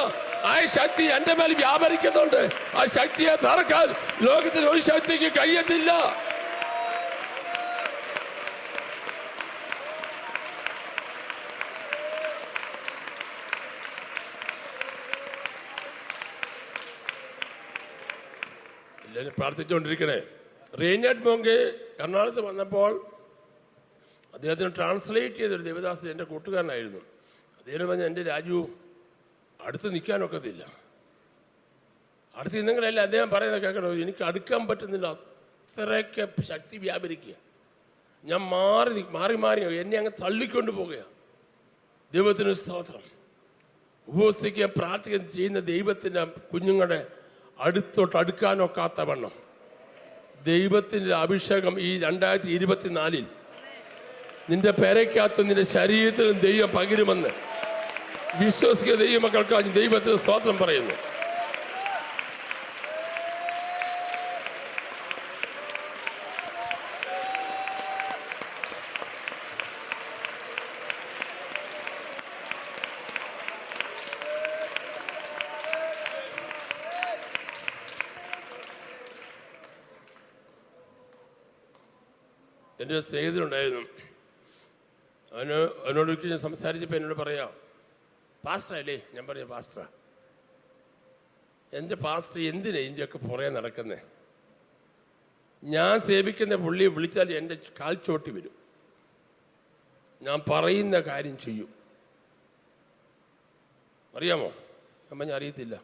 ആ ശക്തി എൻ്റെ മേൽ വ്യാപരിക്കുന്നുണ്ട്. ആ ശക്തിയെ തറക്കാൻ ലോകത്തിൽ ഒരു ശക്തിക്ക് കഴിയത്തില്ല. എല്ലാവരും പ്രാർത്ഥിച്ചുകൊണ്ടിരിക്കണേ. റെയ്നാഡ് മോങ്കെ എറണാകുളത്ത് വന്നപ്പോൾ അദ്ദേഹത്തിന് ട്രാൻസ്ലേറ്റ് ചെയ്തൊരു ദേവദാസൻ എൻ്റെ കൂട്ടുകാരനായിരുന്നു. അദ്ദേഹം പറഞ്ഞ, എൻ്റെ രാജു അടുത്ത് നിൽക്കാനൊക്കത്തില്ല, അടുത്ത് നിന്നെങ്കിലല്ല അദ്ദേഹം പറയുന്നത് കേൾക്കണോ, എനിക്ക് അടുക്കാൻ പറ്റുന്നില്ല, അത്രയ്ക്ക് ശക്തി വ്യാപരിക്കുക. ഞാൻ മാറി മാറി എന്നെ അങ്ങ് തള്ളിക്കൊണ്ട് പോകുക. ദൈവത്തിന് സ്തോത്രം. ഉപവസിക്കുക, പ്രാർത്ഥിക്കുക ചെയ്യുന്ന ദൈവത്തിൻ്റെ കുഞ്ഞുങ്ങളുടെ അടുത്തോട്ട് അടുക്കാനൊക്കാത്ത വണ്ണം ദൈവത്തിൻ്റെ അഭിഷേകം ഈ 2024 നിന്റെ പേരയ്ക്കകത്തും നിന്റെ ശരീരത്തിലും ദൈവം പകരുമെന്ന് വിശ്വസിക്കുക. ദൈവമക്കൾക്ക് ദൈവത്തിന് സ്തോത്രം പറയുന്നു. എൻ്റെ സ്നേഹിതനുണ്ടായിരുന്നു. അവനോടൊക്കെ ഞാൻ സംസാരിച്ചപ്പോൾ എന്നോട് പറയാം, പാസ്റ്റർ അല്ലേ? ഞാൻ പറയാം, പാസ്റ്റർ. എൻ്റെ പാസ്റ്റർ എന്തിനാ ഇതിൻ്റെയൊക്കെ പുറകെ നടക്കുന്നത്? ഞാൻ സേവിക്കുന്ന പുള്ളിയെ വിളിച്ചാൽ എൻ്റെ കാൽ ചോട്ടി വരും. ഞാൻ പറയുന്ന കാര്യം ചെയ്യും. അറിയാമോ? അമ്മ ഞാൻ അറിയത്തില്ല.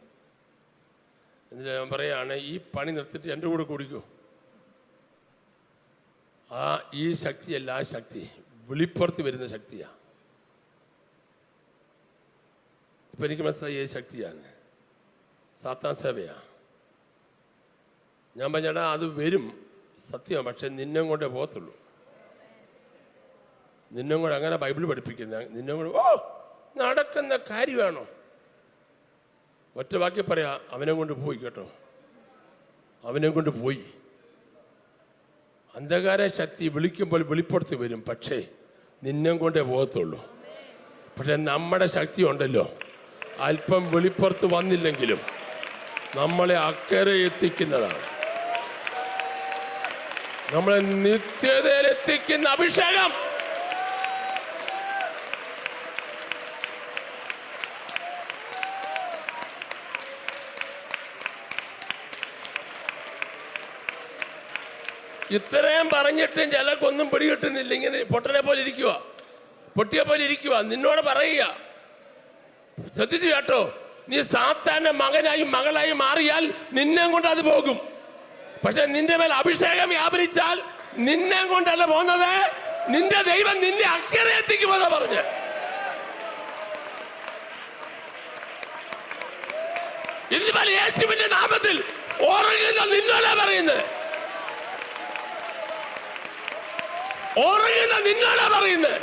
എന്നിട്ട് ഞാൻ പറയുകയാണ്, ഈ പണി നിർത്തിയിട്ട് എൻ്റെ കൂടെ കൂടിക്കോ. ഈ ശക്തിയല്ല, ആ ശക്തി വെളിപ്പുറത്ത് വരുന്ന ശക്തിയാണ്. ഇപ്പം എനിക്ക് മനസ്സിലായി ഏത് ശക്തിയാണ്. സാത്താൻ സേവയാണ്. ഞാൻ പറഞ്ഞാടാ, അത് വരും സത്യമാണ്, പക്ഷെ നിന്നെ കൊണ്ടേ പോകത്തുള്ളൂ. നിന്നെ കൊണ്ട് അങ്ങനെ ബൈബിൾ പഠിപ്പിക്കുന്ന നിന്നെ കൊണ്ട് നടക്കുന്ന കാര്യമാണോ? ഒറ്റ വാക്കി പറയാ, അവനെ കൊണ്ട് പോയി കേട്ടോ, അവനെ കൊണ്ട് പോയി. അന്ധകാര ശക്തി വിളിക്കുമ്പോൾ വെളിപ്പുറത്ത് വരും, പക്ഷേ നിന്നെ കൊണ്ടേ പോകത്തുള്ളൂ. പക്ഷെ നമ്മുടെ ശക്തി ഉണ്ടല്ലോ, അല്പം വെളിപ്പുറത്ത് വന്നില്ലെങ്കിലും നമ്മളെ അക്കരെ എത്തിക്കുന്നതാണ്. നമ്മളെ നിത്യതയിലെത്തിക്കുന്ന അഭിഷേകം. ഇത്രയും പറഞ്ഞിട്ടും ചിലർക്കൊന്നും പിടികിട്ടുന്നില്ല. ഇങ്ങനെ പൊട്ടനെ പോലെ ഇരിക്കുക, പൊട്ടിയെ പോലെ ഇരിക്കുക. നിന്നോട് പറയുക, ശ്രദ്ധിച്ചു കേട്ടോ, നീ സാത്താന്റെ മകനായി മകളായി മാറിയാൽ നിന്നെ കൊണ്ട് അത് പോകും. പക്ഷെ നിന്റെ മേൽ അഭിഷേകം വ്യാപരിച്ചാൽ നിന്നെ കൊണ്ടല്ല പോകുന്നത്, നിന്റെ ദൈവം നിന്നെ അക്കരെ എത്തിക്കുമെന്നാ പറഞ്ഞ്. ഇതുപോലെ യേശുവിന്റെ നാമത്തിൽ ഉറങ്ങുന്ന നിന്നോടാ പറയുന്നത്, ഉറങ്ങുന്ന നിന്നോടാ പറയുന്നത്.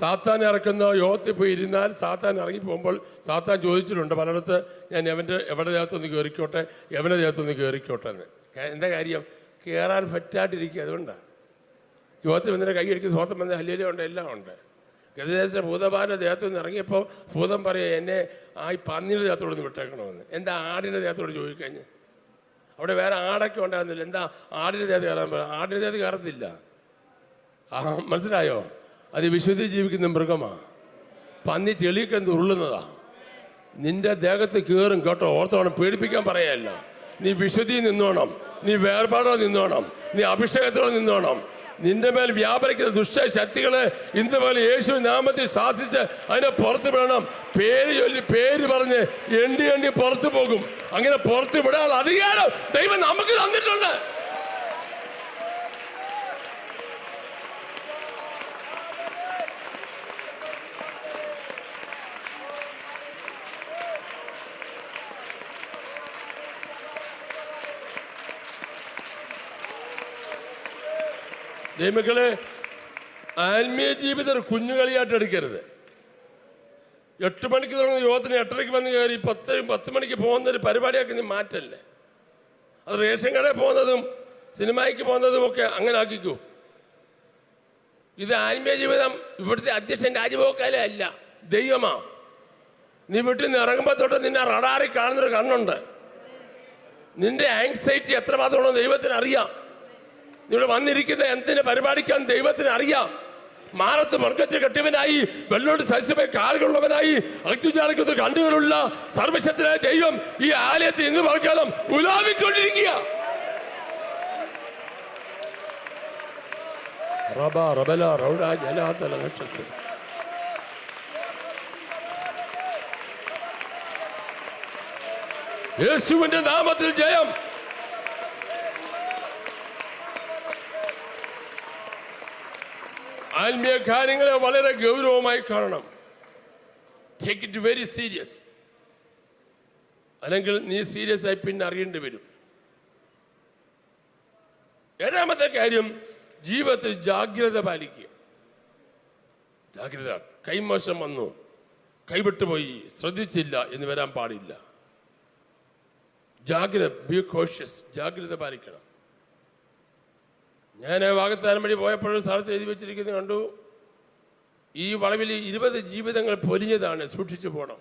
സാത്താൻ ഇറക്കുന്ന യോഗത്തിൽ പോയി ഇരുന്നാൽ സാത്താൻ ഇറങ്ങി പോകുമ്പോൾ സാത്താൻ ചോദിച്ചിട്ടുണ്ട് പലയിടത്ത്, ഞാൻ എവിടെ ദേഹത്തൊന്ന് കയറിക്കോട്ടെ, എവനെ ദേഹത്തൊന്ന് കയറിക്കോട്ടെ എന്ന്. എന്താ കാര്യം? കയറാൻ ഫറ്റായിട്ടിരിക്കുക. അതുകൊണ്ടാണ് യോഗത്തിൽ വന്നിട്ട് കൈ അടിക്കുന്ന സ്വന്തം വന്ന ഹല്ലേലൂയ ഉണ്ട്, എല്ലാം ഉണ്ട്. ഗതദേശ ഭൂതബാലന്റെ ദേഹത്തു നിന്ന് ഇറങ്ങിയപ്പോൾ ഭൂതം പറയുക, എന്നെ ആ പന്നിയുടെ ദേഹത്തോട് ഒന്ന് വിട്ടേക്കണമെന്ന്. എന്താ ആടിൻ്റെ ദേഹത്തോട് ചോദിക്കഴിഞ്ഞ്? അവിടെ വേറെ ആടൊക്കെ ഉണ്ടായിരുന്നില്ല. എന്താ ആടിൻ്റെ ദേഹത്ത് കയറാൻ പറയാം? ആടിൻ്റെ ദേഹത്ത് കയറത്തില്ല. മനസ്സിലായോ? അത് വിശുദ്ധി ജീവിക്കുന്ന മൃഗമാ. പന്നി ചെളിയൊക്കെ ഉരുളുന്നതാ. നിന്റെ ദേഹത്ത് കയറും കേട്ടോ, ഓർത്തോണം. പേടിപ്പിക്കാൻ പറയല്ല. നീ വിശുദ്ധി നിന്നോണം, നീ വേർപാടോ നിന്നോണം, നീ അഭിഷേകത്തോടെ നിന്നോണം. നിന്റെ മേൽ വ്യാപരിക്കുന്ന ദുഷ്ടശക്തികളെ ഇന്ന് പോലെ യേശു നാമത്തിൽ സാധിച്ച് അതിനെ പുറത്തു വിടണം. പേര് ചൊല്ലി പേര് പറഞ്ഞ് എണ്ണി എണ്ണി പുറത്തു പോകും. അങ്ങനെ പുറത്തു വിടാനുള്ള അധികാരം ദൈവം നമുക്ക് തന്നിട്ടുണ്ട്. ദൈവമക്കളെ, ആത്മീയ ജീവിതം കുഞ്ഞുകളിയായിട്ട് എടുക്കരുത്. 8 മണിക്ക് തുടങ്ങുന്ന യോഗത്തിന് 8:30 വന്ന് കയറി 10 മണിക്ക് പോകുന്നൊരു പരിപാടിയാക്കി നീ മാറ്റല്ലേ. അത് റേഷൻ കടയിൽ പോകുന്നതും സിനിമയ്ക്ക് പോകുന്നതും ഒക്കെ അങ്ങനെ ആക്കിക്കൂ. ഇത് ആത്മീയ ജീവിതം ഇവിടുത്തെ അധ്യക്ഷൻ രാജഭോക്കാലേ അല്ല, ദൈവമാ. നീ വീട്ടിൽ നിന്ന് ഇറങ്ങുമ്പോൾ തൊട്ട് നിന്നെ റഡാറിൽ കാണുന്നൊരു കണ്ണുണ്ട്. നിന്റെ ആങ്സൈറ്റി എത്രമാത്രമാണോ ദൈവത്തിന് അറിയാം. ഇവിടെ വന്നിരിക്കുന്ന എന്തിന് പരിപാടിക്കാൻ ദൈവത്തിന് അറിയാം. മാറത്ത് വർഗത്തിൽ കെട്ടിയവനായി, വെള്ളോട് സസ്യമായി കാലുകളുള്ളവനായി, അഗ്നിജാലകത്ത് കണ്ണുകളുള്ള സർവശക്തനായ ദൈവം ഈ ആലയത്തിൽ ഇന്ന് വർക്കാലം ഉലാവിക്കൊണ്ടിരിക്കുക. യേശുവിന്റെ നാമത്തിൽ ജയം. ആത്മീയ കാര്യങ്ങളെ വളരെ ഗൗരവമായി കാണണം. Take it very serious. അല്ലെങ്കിൽ നീ സീരിയസ് ആയി പിന്നെ അറിയേണ്ടി വരും. 7ാമത്തെ കാര്യം, ജീവിതത്തിൽ ജാഗ്രത പാലിക്കുക. ജാഗ്രത. കൈമോശം വന്നു, കൈവിട്ടുപോയി, ശ്രദ്ധിച്ചില്ല എന്ന് വരാൻ പാടില്ല. ജാഗ്രത, ബി കോഷ്യസ്, ജാഗ്രത പാലിക്കണം. ഞാൻ വാഗ്ദാനം വഴി പോയപ്പോഴും സ്ഥലത്ത് എഴുതി വെച്ചിരിക്കുന്നത് കണ്ടു, ഈ വളവിൽ 20 ജീവിതങ്ങൾ പൊലിഞ്ഞതാണ്, സൂക്ഷിച്ചു പോകണം.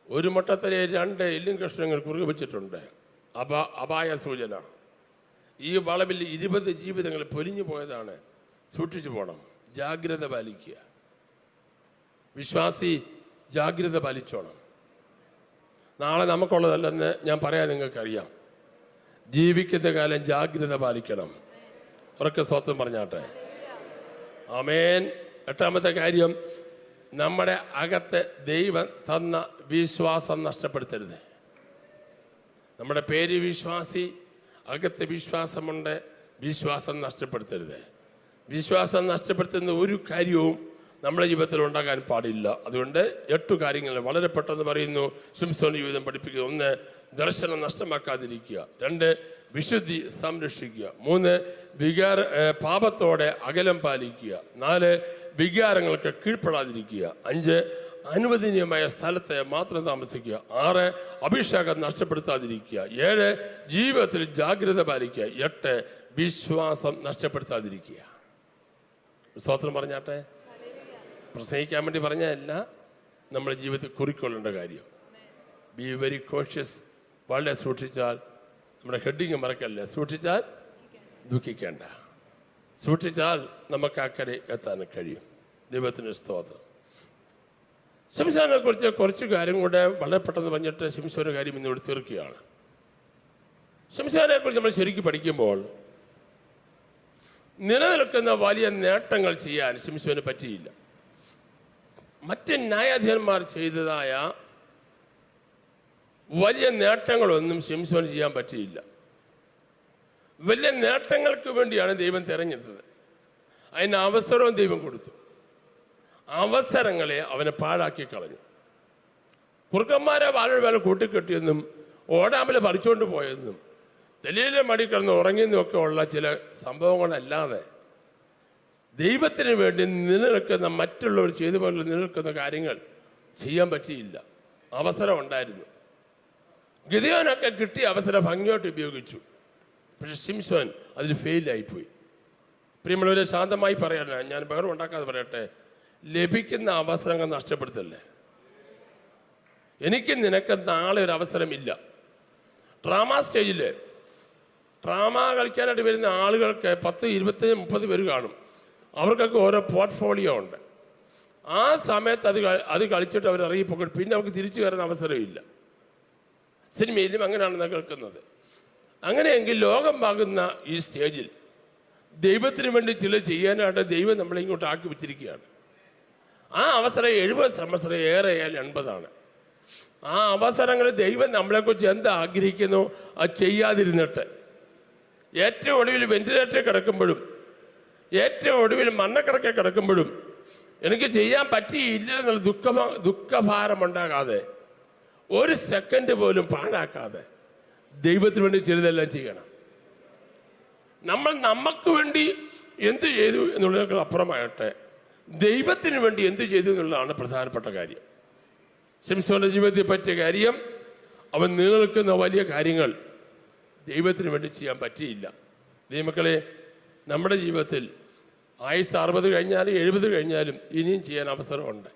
ഒരു മുട്ടത്തലെ 2 എല്ലും കഷ്ണങ്ങൾ കുറുകെ വെച്ചിട്ടുണ്ട്. അപായ സൂചന. ഈ വളവിൽ 20 ജീവിതങ്ങൾ പൊലിഞ്ഞു പോയതാണ്, സൂക്ഷിച്ചു പോകണം. ജാഗ്രത പാലിക്കുക. വിശ്വാസി ജാഗ്രത പാലിച്ചോണം. നാളെ നമുക്കുള്ളതല്ലെന്ന് ഞാൻ പറയാൻ നിങ്ങൾക്കറിയാം. ജീവിക്കുന്ന കാലം ജാഗ്രത പാലിക്കണം. ഉറക്കെ സ്തോത്രം പറഞ്ഞാട്ടെ. ആമേൻ. 8ാമത്തെ കാര്യം, നമ്മുടെ അകത്ത് ദൈവം തന്ന വിശ്വാസം നഷ്ടപ്പെടുത്തരുത്. നമ്മുടെ പേര് വിശ്വാസി, അകത്ത് വിശ്വാസമുണ്ട്, വിശ്വാസം നഷ്ടപ്പെടുത്തരുത്. വിശ്വാസം നഷ്ടപ്പെടുത്തുന്ന ഒരു കാര്യവും നമ്മുടെ ജീവിതത്തിൽ ഉണ്ടാകാൻ പാടില്ല. അതുകൊണ്ട് 8 കാര്യങ്ങൾ വളരെ പെട്ടെന്ന് പറയുന്നു. ശിംശോൻ ജീവിതം പഠിപ്പിക്കുക. 1, ദർശനം നഷ്ടമാക്കാതിരിക്കുക. 2, വിശുദ്ധി സംരക്ഷിക്കുക. 3, പാപത്തോടെ അകലം പാലിക്കുക. 4, വികാരങ്ങൾക്ക് കീഴ്പ്പെടാതിരിക്കുക. 5, അനുവദനീയമായ സ്ഥലത്തെ മാത്രം താമസിക്കുക. 6, അഭിഷേകം നഷ്ടപ്പെടുത്താതിരിക്കുക. 7, ജീവിതത്തിൽ ജാഗ്രത പാലിക്കുക. 8, വിശ്വാസം നഷ്ടപ്പെടുത്താതിരിക്കുക. സ്തോത്രം പറഞ്ഞാട്ടെ. പ്രസംഗിക്കാൻ വേണ്ടി പറഞ്ഞതല്ല, നമ്മുടെ ജീവിതത്തിൽ കുറിക്കൊള്ളേണ്ട കാര്യം. Be very cautious. വളരെ സൂക്ഷിച്ചാൽ, നമ്മുടെ ഹെഡിങ് മറക്കല്ലേ, സൂക്ഷിച്ചാൽ ദുഃഖിക്കേണ്ട. സൂക്ഷിച്ചാൽ നമുക്ക് അക്കരെ എത്താൻ കഴിയും. ദൈവത്തിന് സ്തോത്രം. ശിംശോനെ കുറിച്ച് കുറച്ച് കാര്യം കൂടെ വളരെ പെട്ടെന്ന് പറഞ്ഞിട്ട് ശിംശോന്റെ കാര്യം ഇന്നിവിടെ തീർക്കുകയാണ്. ശിംശോനെ കുറിച്ച് നമ്മൾ ശരിക്കും പഠിക്കുമ്പോൾ നിലനിൽക്കുന്ന വലിയ നേട്ടങ്ങൾ ചെയ്യാൻ ശിംശോന് പറ്റിയില്ല. മറ്റ് ന്യായാധിപന്മാർ ചെയ്തതായ വലിയ നേട്ടങ്ങളൊന്നും ശിംശോന് ചെയ്യാൻ പറ്റിയില്ല. വലിയ നേട്ടങ്ങൾക്ക് വേണ്ടിയാണ് ദൈവം തിരഞ്ഞെടുത്തത്. അതിന് അവസരവും ദൈവം കൊടുത്തു. അവസരങ്ങളെ അവനെ പാഴാക്കി കളഞ്ഞു. കുറുക്കന്മാരെ വാഴയുടെ വേല കൂട്ടിക്കെട്ടിയെന്നും ഓടാമ്പല പറിച്ചുകൊണ്ട് പോയെന്നും തെളിയിലെ മടി കിടന്ന് ഉറങ്ങിയെന്നും ഒക്കെ ഉള്ള ചില സംഭവങ്ങളല്ലാതെ ദൈവത്തിന് വേണ്ടി നിലനിൽക്കുന്ന മറ്റുള്ളവർ ചെയ്തു പോലെ നിലനിൽക്കുന്ന കാര്യങ്ങൾ ചെയ്യാൻ പറ്റിയില്ല. അവസരം ഉണ്ടായിരുന്നു. ഗിദെയോനൊക്കെ കിട്ടിയ അവസരം ഭംഗിയോട്ട് ഉപയോഗിച്ചു. പക്ഷെ ശിംശോൻ അതിൽ ഫെയിലായിപ്പോയി. പ്രിയമുള്ളവരെ, ശാന്തമായി പറയല്ല, ഞാൻ ബഹളം ഉണ്ടാക്കാതെ പറയട്ടെ, ലഭിക്കുന്ന അവസരങ്ങൾ നഷ്ടപ്പെടുത്തല്ലേ. എനിക്ക് നിനക്ക് നാളെ ഒരു അവസരമില്ല. ഡ്രാമ സ്റ്റേജിൽ ഡ്രാമ കളിക്കാനായിട്ട് വരുന്ന ആളുകൾക്ക് 10, 25, 30 പേര് കാണും. അവർക്കൊക്കെ ഓരോ പോർട്ട്ഫോളിയോ ഉണ്ട്. ആ സമയത്ത് അത് കളിച്ചിട്ട് അവർ ഇറങ്ങിപ്പോകും. പിന്നെ അവർക്ക് തിരിച്ചു കയറാൻ അവസരമില്ല. സിനിമയിലും അങ്ങനെയാണ് കേൾക്കുന്നത്. അങ്ങനെയെങ്കിൽ ലോകം ആകുന്ന ഈ സ്റ്റേജിൽ ദൈവത്തിന് വേണ്ടി ചില ചെയ്യാനായിട്ട് ദൈവം നമ്മളെ ഇങ്ങോട്ട് ആക്കി വെച്ചിരിക്കുകയാണ്. ആ അവസരം 70 സംവത്സരം, ഏറെയാൽ 80. ആ അവസരങ്ങൾ ദൈവം നമ്മളെക്കുറിച്ച് എന്ത് ആഗ്രഹിക്കുന്നു അത് ചെയ്യാതിരുന്നിട്ട് ഏറ്റവും ഒടുവിൽ വെന്റിലേറ്ററിൽ കിടക്കുമ്പോഴും ഏറ്റവും ഒടുവിൽ മണ്ണക്കിടക്കെ കിടക്കുമ്പോഴും എനിക്ക് ചെയ്യാൻ പറ്റിയില്ല എന്നുള്ള ദുഃഖഭാരമുണ്ടാകാതെ ഒരു സെക്കൻഡ് പോലും പാഴാക്കാതെ ദൈവത്തിന് വേണ്ടി ചിലതെല്ലാം ചെയ്യണം. നമ്മൾ നമുക്ക് വേണ്ടി എന്ത് ചെയ്തു എന്നുള്ളതിനേക്കാൾ അപ്പുറമായിട്ട് ദൈവത്തിന് വേണ്ടി എന്ത് ചെയ്തു എന്നുള്ളതാണ് പ്രധാനപ്പെട്ട കാര്യം. ശിംശോന്റെ ജീവിതത്തിൽ പറ്റിയ കാര്യം, അവൻ നിലനിൽക്കുന്ന വലിയ കാര്യങ്ങൾ ദൈവത്തിന് വേണ്ടി ചെയ്യാൻ പറ്റിയില്ല. ദൈവമക്കളെ, നമ്മുടെ ജീവിതത്തിൽ ആയുസ് 60 കഴിഞ്ഞാലും 70 കഴിഞ്ഞാലും ഇനിയും ചെയ്യാൻ അവസരമുണ്ട്.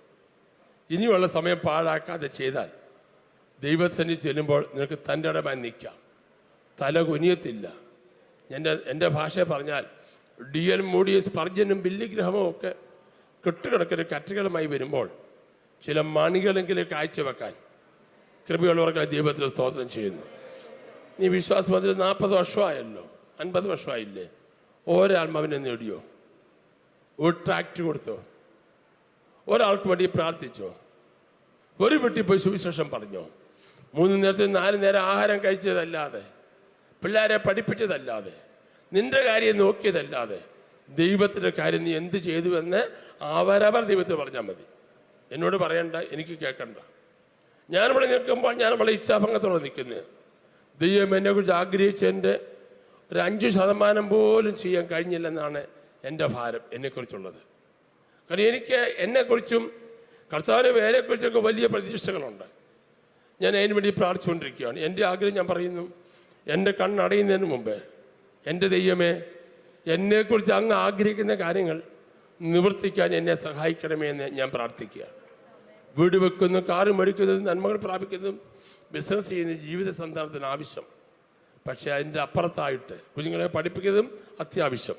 ഇനിയുള്ള സമയം പാഴാക്കാതെ ചെയ്താൽ ദൈവത്തിന് ചെല്ലുമ്പോൾ നിനക്ക് തൻ്റെ ഇടമായി നിൽക്കാം. തല കുനിയത്തില്ല. എൻ്റെ ഭാഷയെ പറഞ്ഞാൽ D.L. മൂഡി, സ്പർജനും ബില്ലി ഗ്രഹമും ഒക്കെ കെട്ടുകിടക്കുന്ന കറ്റുകളുമായി വരുമ്പോൾ ചില മണികളെങ്കിലും കാഴ്ചവെക്കാൻ കൃപയുള്ളവർക്കായി ദൈവത്തിന് സ്തോത്രം ചെയ്യുന്നു. നീ വിശ്വാസത്തിൽ 40 വർഷമായല്ലോ, 50 വർഷമായില്ലേ? ഒരാത്മാവിനെ നേടിയോ? ഒരു ട്രാക്ട് കൊടുത്തോ? ഒരാൾക്ക് വേണ്ടി പ്രാർത്ഥിച്ചോ? ഒരു വീട്ടിൽ പോയി സുവിശേഷം പറഞ്ഞോ? 3 നേരത്തെ 4 നേരം ആഹാരം കഴിച്ചതല്ലാതെ, പിള്ളേരെ പഠിപ്പിച്ചതല്ലാതെ, നിന്റെ കാര്യം നോക്കിയതല്ലാതെ ദൈവത്തിൻ്റെ കാര്യം നീ എന്ത് ചെയ്തു എന്ന് അവരവർ ദൈവത്തിൽ പറഞ്ഞാൽ മതി. എന്നോട് പറയണ്ട, എനിക്ക് കേൾക്കണ്ട. ഞാനിവിടെ നിൽക്കുമ്പോൾ ഞാൻ വളരെ ഇച്ഛാഭംഗത്തോടെ നിൽക്കുന്നത്. ദൈവം എന്നെക്കുറിച്ച് ആഗ്രഹിച്ചതിൻ്റെ ഒരു 5% പോലും ചെയ്യാൻ കഴിഞ്ഞില്ലെന്നാണ് എൻ്റെ ഭാരം എന്നെക്കുറിച്ചുള്ളത്. കാരണം എനിക്ക് എന്നെക്കുറിച്ചും കർത്താവിൻ്റെ വേലയെക്കുറിച്ചൊക്കെ വലിയ പ്രതീക്ഷകളുണ്ട്. ഞാൻ അതിന് വേണ്ടി പ്രാർത്ഥിച്ചുകൊണ്ടിരിക്കുകയാണ്. എൻ്റെ ആഗ്രഹം ഞാൻ പറയുന്നു, എൻ്റെ കണ്ണടയുന്നതിന് മുമ്പ് എൻ്റെ ദൈവമേ, എന്നെക്കുറിച്ച് അങ്ങ് ആഗ്രഹിക്കുന്ന കാര്യങ്ങൾ നിവർത്തിക്കാൻ എന്നെ സഹായിക്കണമേ എന്ന് ഞാൻ പ്രാർത്ഥിക്കുക. വീട് വെക്കുന്നു, കാറ് മേടിക്കുന്നതും നന്മകൾ പ്രാപിക്കുന്നതും ബിസിനസ് ചെയ്യുന്ന ജീവിത സന്താനത്തിന് ആവശ്യം. പക്ഷേ അതിൻ്റെ അപ്പുറത്തായിട്ട് കുഞ്ഞുങ്ങളെ പഠിപ്പിക്കുന്നതും അത്യാവശ്യം.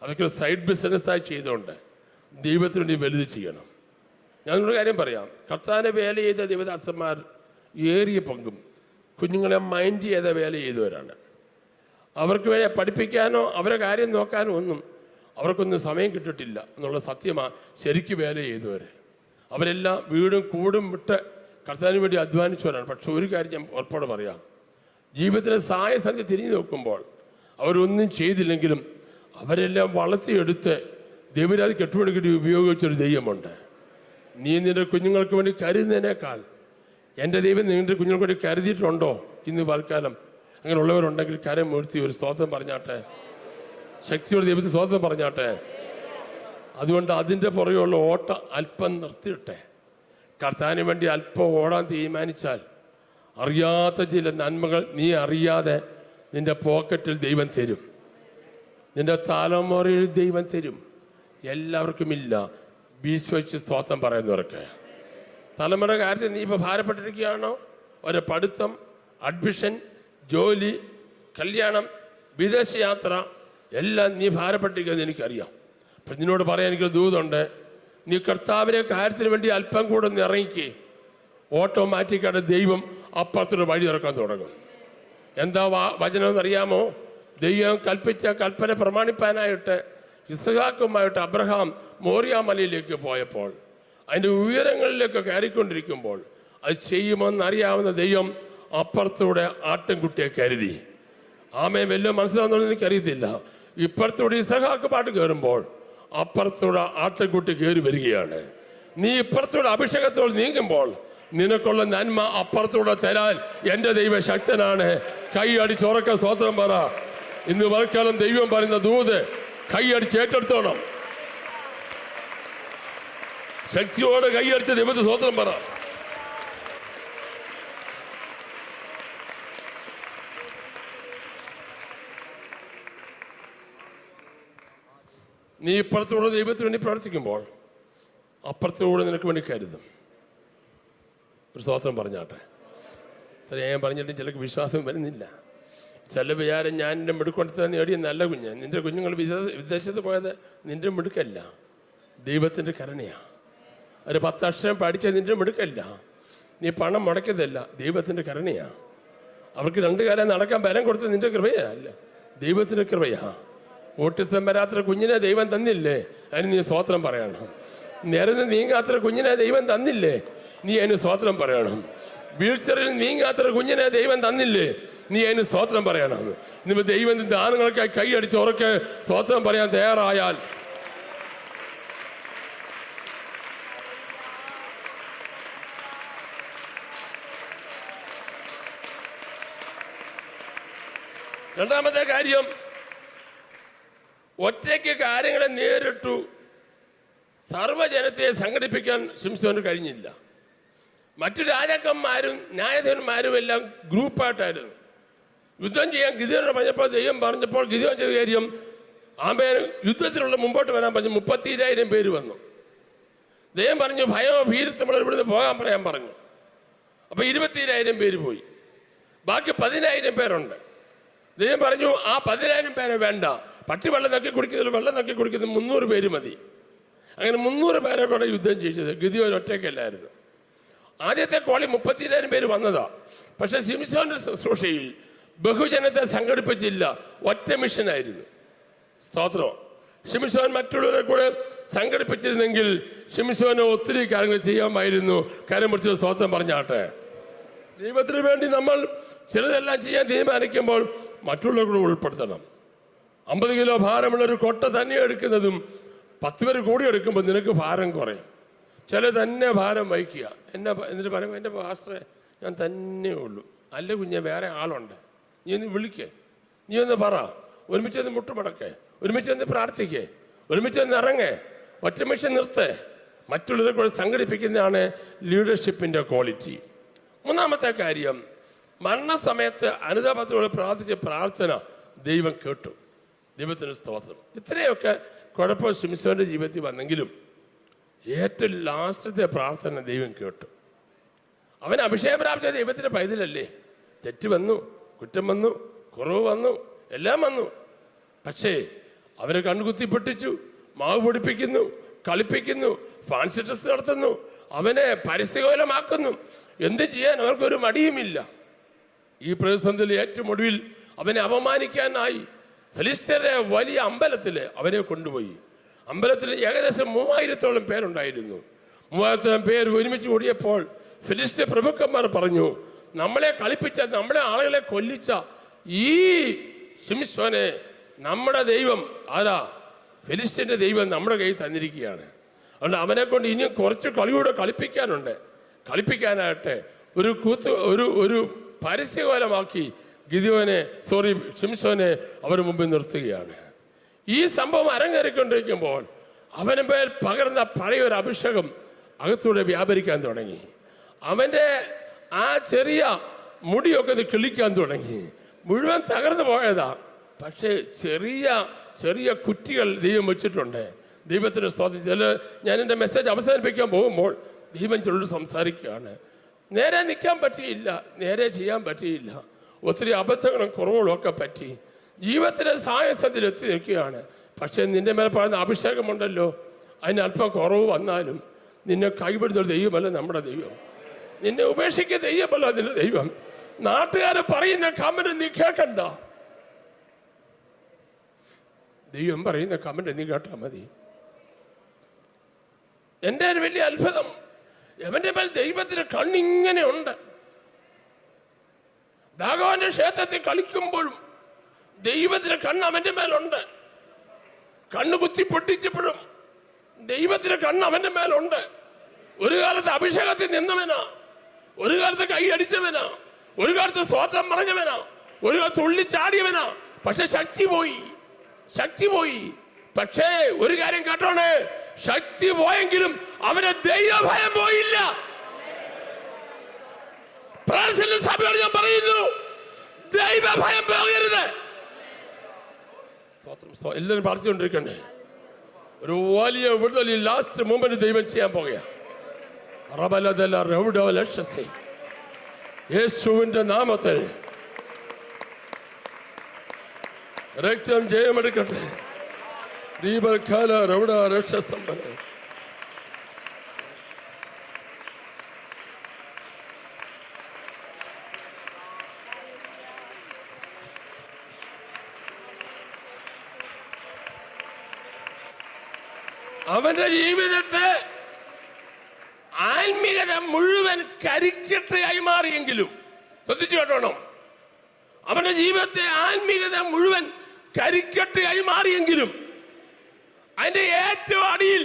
അതൊക്കെ സൈഡ് ബിസിനസ്സായി ചെയ്തുകൊണ്ട് ദൈവത്തിന് വേണ്ടി വലുത് ചെയ്യണം. ഞാനൊരു കാര്യം പറയാം. കർത്താവിനെ വേല ചെയ്ത ദൈവദാസന്മാർ ഏറിയ പങ്കും കുഞ്ഞുങ്ങളെ മൈൻഡ് ചെയ്ത വേല ചെയ്തവരാണ്. അവർക്ക് വേണ്ടി പഠിപ്പിക്കാനോ അവരെ കാര്യം നോക്കാനോ ഒന്നും അവർക്കൊന്നും സമയം കിട്ടിയിട്ടില്ല എന്നുള്ള സത്യമാണ്. ശരിക്കും വേല ചെയ്തവർ അവരെല്ലാം വീടും കൂടും വിട്ട് കർത്താവിന് വേണ്ടി അധ്വാനിച്ചവരാണ്. പക്ഷെ ഒരു കാര്യം ഞാൻ ഉറപ്പോടെ പറയാം, ജീവിതത്തിലെ സഹായസന്ധ്യ തിരിഞ്ഞു നോക്കുമ്പോൾ അവരൊന്നും ചെയ്തില്ലെങ്കിലും അവരെല്ലാം വളർത്തിയെടുത്ത് ദൈവരാതി കെട്ടുപണിക്കിട്ട് ഉപയോഗിച്ചൊരു ദൈവമുണ്ട്. നീ നിന്റെ കുഞ്ഞുങ്ങൾക്ക് വേണ്ടി കരുതുന്നതിനേക്കാൾ എൻ്റെ ദൈവം നിങ്ങളുടെ കുഞ്ഞുങ്ങൾക്ക് വേണ്ടി കരുതിയിട്ടുണ്ടോ? ഇന്ന് പൽക്കാലം അങ്ങനെയുള്ളവരുണ്ടെങ്കിൽ കരം മൂർത്തി ഒരു സ്തോത്രം പറഞ്ഞാട്ടെ, ശക്തിയോടെ ദൈവത്തിൽ സ്തോത്രം പറഞ്ഞാട്ടെ. അതുകൊണ്ട് അതിൻ്റെ പുറകെയുള്ള ഓട്ടം അല്പം നിർത്തിയിട്ടെ കർത്താവിന് വേണ്ടി അല്പം ഓടാൻ തീരുമാനിച്ചാൽ അറിയാത്ത ചില നന്മകൾ നീ അറിയാതെ നിൻ്റെ പോക്കറ്റിൽ ദൈവം തരും, നിൻ്റെ തലമുറയിൽ ദൈവം തരും. എല്ലാവർക്കുമില്ല, വിശ്വസിച്ച് സ്തോത്രം പറയുന്നവർക്ക്. തലമുറ കാര്യത്തിൽ നീ ഇപ്പോൾ ഭാരപ്പെട്ടിരിക്കുകയാണോ? ഒരു പഠിത്തം, അഡ്മിഷൻ, ജോലി, കല്യാണം, വിദേശയാത്ര, എല്ലാം നീ ഭാരപ്പെട്ടിരിക്കുന്നത് എനിക്കറിയാം. അപ്പം നിന്നോട് പറയാൻ എനിക്കൊരു ദൂതുണ്ട്. നീ കർത്താവിനെ കാര്യത്തിന് വേണ്ടി അല്പം കൂടെ ഒന്ന് ഇറങ്ങിക്കേ. ഓട്ടോമാറ്റിക്കായിട്ട് ദൈവം അപ്പുറത്തൊരു വഴി തുറക്കാൻ തുടങ്ങും. എന്താ വചനം എന്നറിയാമോ? ദൈവം കൽപ്പിച്ച കൽപ്പന പ്രമാണിപ്പാനായിട്ട് ഇസ്ഹാക്കുമായിട്ട് അബ്രഹാം മോറിയ മലയിലേക്ക് പോയപ്പോൾ, അതിൻ്റെ ഉയരങ്ങളിലേക്ക് കയറിക്കൊണ്ടിരിക്കുമ്പോൾ അത് ചെയ്യുമെന്നറിയാവുന്ന ദൈവം അപ്പുറത്തൂടെ ആട്ടിൻകുട്ടിയെ കരുതി. ആമേ വല്ലതും മനസ്സിലാവുന്നതെന്ന് എനിക്കറിയത്തില്ല. ഇപ്പുറത്തൂടെ ഇസ്ഹാക്ക് പാട്ട് കയറുമ്പോൾ അപ്പുറത്തൂടെ ആട്ടിൻകുട്ടി കയറി വരികയാണ്. നീ ഇപ്പുറത്തൂടെ അഭിഷേകത്തോട് നീങ്ങുമ്പോൾ നിനക്കുള്ള നന്മ അപ്പുറത്തൂടെ തരാൻ എൻ്റെ ദൈവ ശക്തനാണ്. കൈ അടിച്ചുറക്ക സ്തോത്രം പറ. ഇന്ന് വർക്കാലം ദൈവം പറയുന്ന ദൂത് കൈ അടിച്ച് ഏറ്റെടുത്തോണം. ശക്തിയോടെ കൈ അടിച്ച ദൈവത്തെ സ്തോത്രം പറ. നീ ഇപ്പുറത്തൂടെ ദൈവത്തിന് വേണ്ടി പ്രവർത്തിക്കുമ്പോൾ അപ്പുറത്തൂടെ നിനക്ക് വേണ്ടി കരുതും. ഒരു സ്തോത്രം പറഞ്ഞാട്ടെ. ഞാൻ പറഞ്ഞിട്ട് ചിലക്ക് വിശ്വാസം വരുന്നില്ല. ചില വിചാരം ഞാൻ എൻ്റെ മിടുക്കൊണ്ടത്തെ നേടിയ നല്ല കുഞ്ഞ്. നിൻ്റെ കുഞ്ഞുങ്ങൾ വിദേശത്ത് പോയത് നിൻ്റെ മിടുക്കല്ല, ദൈവത്തിൻ്റെ കരുണയാണ്. ഒരു 10 അക്ഷരം പഠിച്ച നിൻ്റെ മിടുക്കല്ല, നീ പണം മുടക്കിയതല്ല, ദൈവത്തിൻ്റെ കരുണയാണ്. അവർക്ക് 2 കാലം നടക്കാൻ ബലം കൊടുത്തത് നിൻ്റെ കൃപയല്ല, ദൈവത്തിൻ്റെ കൃപയാ. ഓട്ടിസം വരാത്ത കുഞ്ഞിനെ ദൈവം തന്നില്ലേ, അതിന് നീ സ്തോത്രം പറയണം. നിരന്ന് നീങ്ങാത്ത കുഞ്ഞിനെ ദൈവം തന്നില്ലേ, നീ അതിന് സ്തോത്രം പറയണം. വീൽച്ചറിൽ നീങ്ങാത്ത കുഞ്ഞിനെ ദൈവം തന്നില്ലേ, നീ അതിന് സ്തോത്രം പറയണം. ഇന്ന് ദൈവം ദാനങ്ങൾക്കായി കൈ അടിച്ച് ഉറക്കെ സ്തോത്രം പറയാൻ തയ്യാറായാൽ രണ്ടാമത്തെ കാര്യം, ഒറ്റയ്ക്ക് കാര്യങ്ങളെ നേരിട്ടു സർവ്വജനത്തെ സംഘടിപ്പിക്കാൻ ശിംശോന് കഴിഞ്ഞില്ല. മറ്റു രാജാക്കന്മാരും ന്യായാധിപന്മാരും എല്ലാം ഗ്രൂപ്പായിട്ടായിരുന്നു. യുദ്ധം ചെയ്യാൻ ഗിദെയോനോട് പറഞ്ഞപ്പോൾ ദൈവം പറഞ്ഞപ്പോൾ ഗിദെയോൻ ചെയ്ത കാര്യം, ആമേൻ യുദ്ധത്തിലുള്ള മുമ്പോട്ട് വരാൻ പറഞ്ഞു. 32,000 പേര് വന്നു. ദൈവം പറഞ്ഞു ഭയമോ ഭീരുത്വമുള്ള ഇവിടുന്ന് പോകാൻ പറയാൻ പറഞ്ഞു. അപ്പോൾ 22,000 പേര് പോയി. ബാക്കി 10,000 പേരുണ്ട്. ദൈവം പറഞ്ഞു ആ 10,000 പേരെ വേണ്ട, പട്ടി വെള്ളം നക്കി കുടിക്കുന്നതിൽ വെള്ളം നക്കി കുടിക്കുന്നത് 300 പേര് മതി. അങ്ങനെ 300 പേരെ കൂടെ യുദ്ധം ചെയ്തത്. ഗിദെയോൻ ഒറ്റയ്ക്കല്ലായിരുന്നു. ആദ്യത്തെ കോളി 32,000 പേര് വന്നതാ. പക്ഷെ ശിംശോന്റെ ശുശ്രൂഷയിൽ ബഹുജനത്തെ സംഘടിപ്പിച്ചില്ല, ഒറ്റ മിഷനായിരുന്നു. സ്തോത്രം. ശിംശോൻ മറ്റുള്ളവരെ കൂടെ സംഘടിപ്പിച്ചിരുന്നെങ്കിൽ ശിംശോന് ഒത്തിരി കാര്യങ്ങൾ ചെയ്യാമായിരുന്നു. കാര്യം പിടിച്ച സ്തോത്രം പറഞ്ഞാട്ടെ. ദൈവത്തിന് വേണ്ടി നമ്മൾ ചിലതെല്ലാം ചെയ്യാൻ തീരുമാനിക്കുമ്പോൾ മറ്റുള്ളവർ കൂടെ ഉൾപ്പെടുത്തണം. 50 കിലോ ഭാരമുള്ളൊരു കൊട്ട തന്നെ എടുക്കുന്നതും 10 പേര് കൂടി എടുക്കുമ്പോൾ നിനക്ക് ഭാരം കുറയും. ചില തന്നെ ഭാരം വഹിക്കുക. എന്നിട്ട് പറയുമ്പോൾ എൻ്റെ പാസ്റ്ററെ ഞാൻ തന്നെ ഉള്ളൂ. അല്ല കുഞ്ഞെ, വേറെ ആളുണ്ട്, നീ ഒന്ന് വിളിക്കേ, നീ ഒന്ന് പറ, ഒരുമിച്ചൊന്ന് മുട്ടുമടക്കേ, ഒരുമിച്ചൊന്ന് പ്രാർത്ഥിക്കേ, ഒരുമിച്ചൊന്ന് ഇറങ്ങേ, ഒറ്റ മിഷൻ നിർത്തേ. മറ്റുള്ളവരെ കൂടെ സംഘടിപ്പിക്കുന്നതാണ് ലീഡർഷിപ്പിൻ്റെ ക്വാളിറ്റി. മൂന്നാമത്തെ കാര്യം, മരണസമയത്ത് അനുതാപത്തോടെ പ്രാർത്ഥിച്ച പ്രാർത്ഥന ദൈവം കേട്ടു. ദൈവത്തിന് സ്തോത്രം. ഇത്രയൊക്കെ കുഴപ്പം ശിംശോന്റെ ജീവിതത്തിൽ വന്നെങ്കിലും ഏറ്റവും ലാസ്റ്റത്തെ പ്രാർത്ഥന ദൈവം കേട്ടു. അവൻ അഭിഷേകം പ്രാപിച്ച ദൈവത്തിൻ്റെ പൈതലല്ലേ. തെറ്റ് വന്നു, കുറ്റം വന്നു, കുറവ് വന്നു, എല്ലാം വന്നു. പക്ഷേ അവനെ കണ്ണുകുത്തി പൊട്ടിച്ചു, മാവ് പൊടിപ്പിക്കുന്നു, കളിപ്പിക്കുന്നു, ഫാൻസി ഡ്രസ് നടത്തുന്നു, അവനെ പരസ്യകോലമാക്കുന്നു. എന്ത് ചെയ്യാൻ അവർക്കൊരു മടിയുമില്ല. ഈ പ്രതിസന്ധിയിൽ ഏറ്റവും ഒടുവിൽ അവനെ അപമാനിക്കാനായി ഫിലിസ്ത്യരുടെ വലിയ അമ്പലത്തിൽ അവനെ കൊണ്ടുപോയി. അമ്പലത്തിൽ ഏകദേശം 3000-ഓളം പേരുണ്ടായിരുന്നു. 3000-ഓളം പേര് ഒരുമിച്ച് കൂടിയപ്പോൾ ഫിലിസ്ത്യ പ്രഭുക്കന്മാർ പറഞ്ഞു, നമ്മളെ കളിപ്പിച്ച, നമ്മളെ ആളുകളെ കൊല്ലിച്ച ഈ ശിംശോനെ നമ്മുടെ ദൈവം ആരാ, ഫിലിസ്ത്യൻ്റെ ദൈവം നമ്മുടെ കയ്യിൽ തന്നിരിക്കുകയാണ്. അതുകൊണ്ട് അവനെ കൊണ്ട് ഇനിയും കുറച്ച് കളിയൂടെ കളിപ്പിക്കാനുണ്ട്. കളിപ്പിക്കാനായിട്ട് ഒരു പരസ്യകോലമാക്കി ശിംശോനെ അവരുടെ മുമ്പിൽ നിർത്തുകയാണ്. ഈ സംഭവം അരങ്ങേറിക്കൊണ്ടിരിക്കുമ്പോൾ അവന് മേൽ പകർന്ന പഴയൊരു അഭിഷേകം അകത്തൂടെ വ്യാപരിക്കാൻ തുടങ്ങി. അവൻ്റെ ആ ചെറിയ മുടിയൊക്കെ ഇത് കിളിക്കാൻ തുടങ്ങി. മുഴുവൻ തകർന്നു പോയതാ. പക്ഷേ ചെറിയ ചെറിയ കുറ്റികൾ ദൈവം വെച്ചിട്ടുണ്ട്. ദൈവത്തിൻ്റെ സ്തോത്രത്തിൽ ഞാൻ എൻ്റെ മെസ്സേജ് അവസാനിപ്പിക്കാൻ പോകുമ്പോൾ ദൈവം ചൊല്ലി സംസാരിക്കുകയാണ്. നേരെ നിൽക്കാൻ പറ്റിയില്ല, നേരെ ചെയ്യാൻ പറ്റിയില്ല, ഒത്തിരി അബദ്ധങ്ങളും കുറവുകളും ഒക്കെ പറ്റി. ജീവിതത്തിൻ്റെ സായസത്തിൽ എത്തി നിൽക്കുകയാണ്. പക്ഷേ നിന്റെ മേലെ പറയുന്ന അഭിഷേകമുണ്ടല്ലോ, അതിന് അല്പം കുറവ് വന്നാലും നിന്നെ കൈവിടുന്ന ദൈവമല്ല നമ്മുടെ ദൈവം. നിന്നെ ഉപേക്ഷിക്കുന്ന ദൈവമല്ല നിന്റെ ദൈവം. നാട്ടുകാർ പറയുന്ന കമന്റ് നീ കേൾക്കണ്ട, ദൈവം പറയുന്ന കമന്റ് നീ കേട്ടാൽ മതി. എൻ്റെ ഒരു വലിയ അത്ഭുതം, അവൻ്റെ മേൽ ദൈവത്തിന് കണ്ണിങ്ങനെ ഉണ്ട്. ദാഗോന്റെ ക്ഷേത്രത്തിൽ കളിക്കുമ്പോഴും ദൈവത്തിന് കണ്ണ് അവൻ്റെ മേലുണ്ട്. കണ്ണ് കുത്തി പൊട്ടിച്ചപ്പോഴും ദൈവത്തിന് കണ്ണ് അവൻ്റെ മേലുണ്ട്. ഒരു കാലത്ത് അഭിഷേകത്തിൽ നിന്നവനാ, ഒരു കാലത്ത് കൈ അടിച്ചവനാ, ഒരു കാലത്ത് സ്തോത്രം പറഞ്ഞവനാ, ഒരു കാലത്ത് ഉള്ളിച്ചാടിയവനാ. പക്ഷെ ശക്തി പോയി. പക്ഷേ ഒരു കാര്യം കേട്ടോണേ, ശക്തി പോയെങ്കിലും അവന്റെ ദൈവഭയം പോയില്ല. സഭയോട് ഞാൻ പറയുന്നു, ദൈവഭയം പോകരുത്. എല്ലാവരും പ്രാർത്ഥിച്ചുകൊണ്ടിരിക്കണ്ടേ? ഒരു വലിയ വിടുതൽ ലാസ്റ്റ് മൂമെന്റ് ദൈവം ചെയ്യാൻ പോകുക. യേശുവിന്റെ നാമത്തിൽ രക്തം ജയമെടുക്കട്ടെ. അവന്റെ ജീവിതത്തെ ആത്മീയത മുഴുവൻ കരിക്കട്ടയായി മാറിയെങ്കിലും, ശ്രദ്ധിച്ചു കേട്ടോണം, അവന്റെ ജീവിതത്തെ ആത്മീയത മുഴുവൻ കരിക്കട്ടയായി മാറിയെങ്കിലും അതിന്റെ ഏറ്റവും അടിയിൽ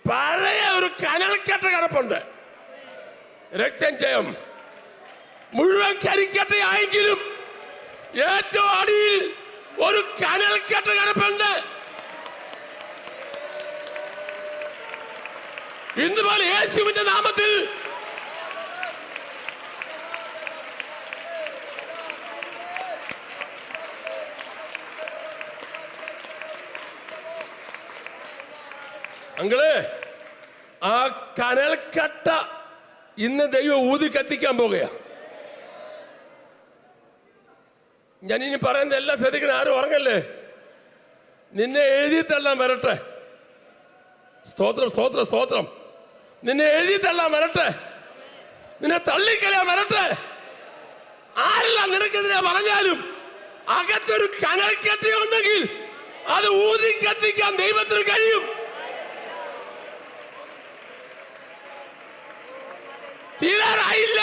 പഴയ ഒരു കനൽക്കട്ട കിടപ്പുണ്ട്. രക്തം ജയം മുഴുവൻ കരിക്കട്ടയായെങ്കിലും ഏറ്റവും അടിയിൽ ഒരു കനൽക്കട്ട കിടപ്പുണ്ട്. ഇന്നുപോലെ യേശുവിന്റെ നാമത്തിൽ അങ്ങളെ, ആ കനൽക്കട്ട ഇന്ന് ദൈവം ഊതി കത്തിക്കാൻ പോകുക. ഞാൻ ഇനി പറയുന്നത് എല്ലാം ശ്രദ്ധിക്കണം, ആരും ഉറങ്ങല്ലേ. നിന്നെ എഴുതി തള്ളാൻ വരട്ടെ. സ്തോത്രം സ്തോത്രം സ്തോത്രം. നിന്നെ എഴുതി തള്ളാൻ വരട്ടെ, നിന്നെ തള്ളിക്കളയാൻ വരട്ടെ. ആരെല്ലാം നിനക്കെതിരെ പറഞ്ഞാലും അകത്തൊരു കനൽക്കട്ടയുണ്ടെങ്കിൽ അത് ഊതി കത്തിക്കാൻ ദൈവത്തിന് കഴിയും. തീരാറായില്ല,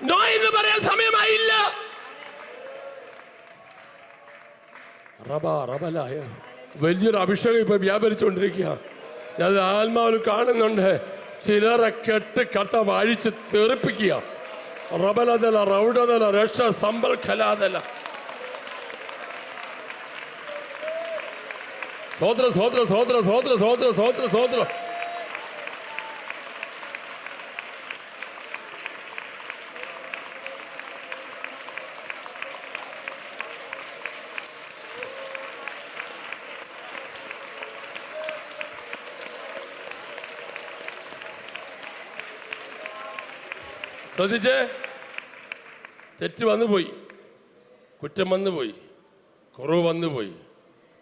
നോ എന്ന് പറയാൻ സമയമായില്ല. വലിയൊരു അഭിഷേകം ഇപ്പൊ വ്യാപരിച്ചുകൊണ്ടിരിക്കുക. ഞാൻ ആത്മാവിൽ കാണുന്നുണ്ട്. ചിലരെ കെട്ട് കർത്താവ് അഴിച്ച് തെറിപ്പിക്കുക. റബലതല റൗഡതല രക്ഷ സമ്പൽ ഖലാതല. സ്തോത്ര സ്തോത്ര സ്തോത്ര സ്തോത്ര സ്തോത്ര സ്തോത്ര സ്തോത്ര. ശ്രദ്ധിച്ച്, തെറ്റ് വന്നുപോയി, കുറ്റം വന്നുപോയി, കുറവ് വന്നുപോയി,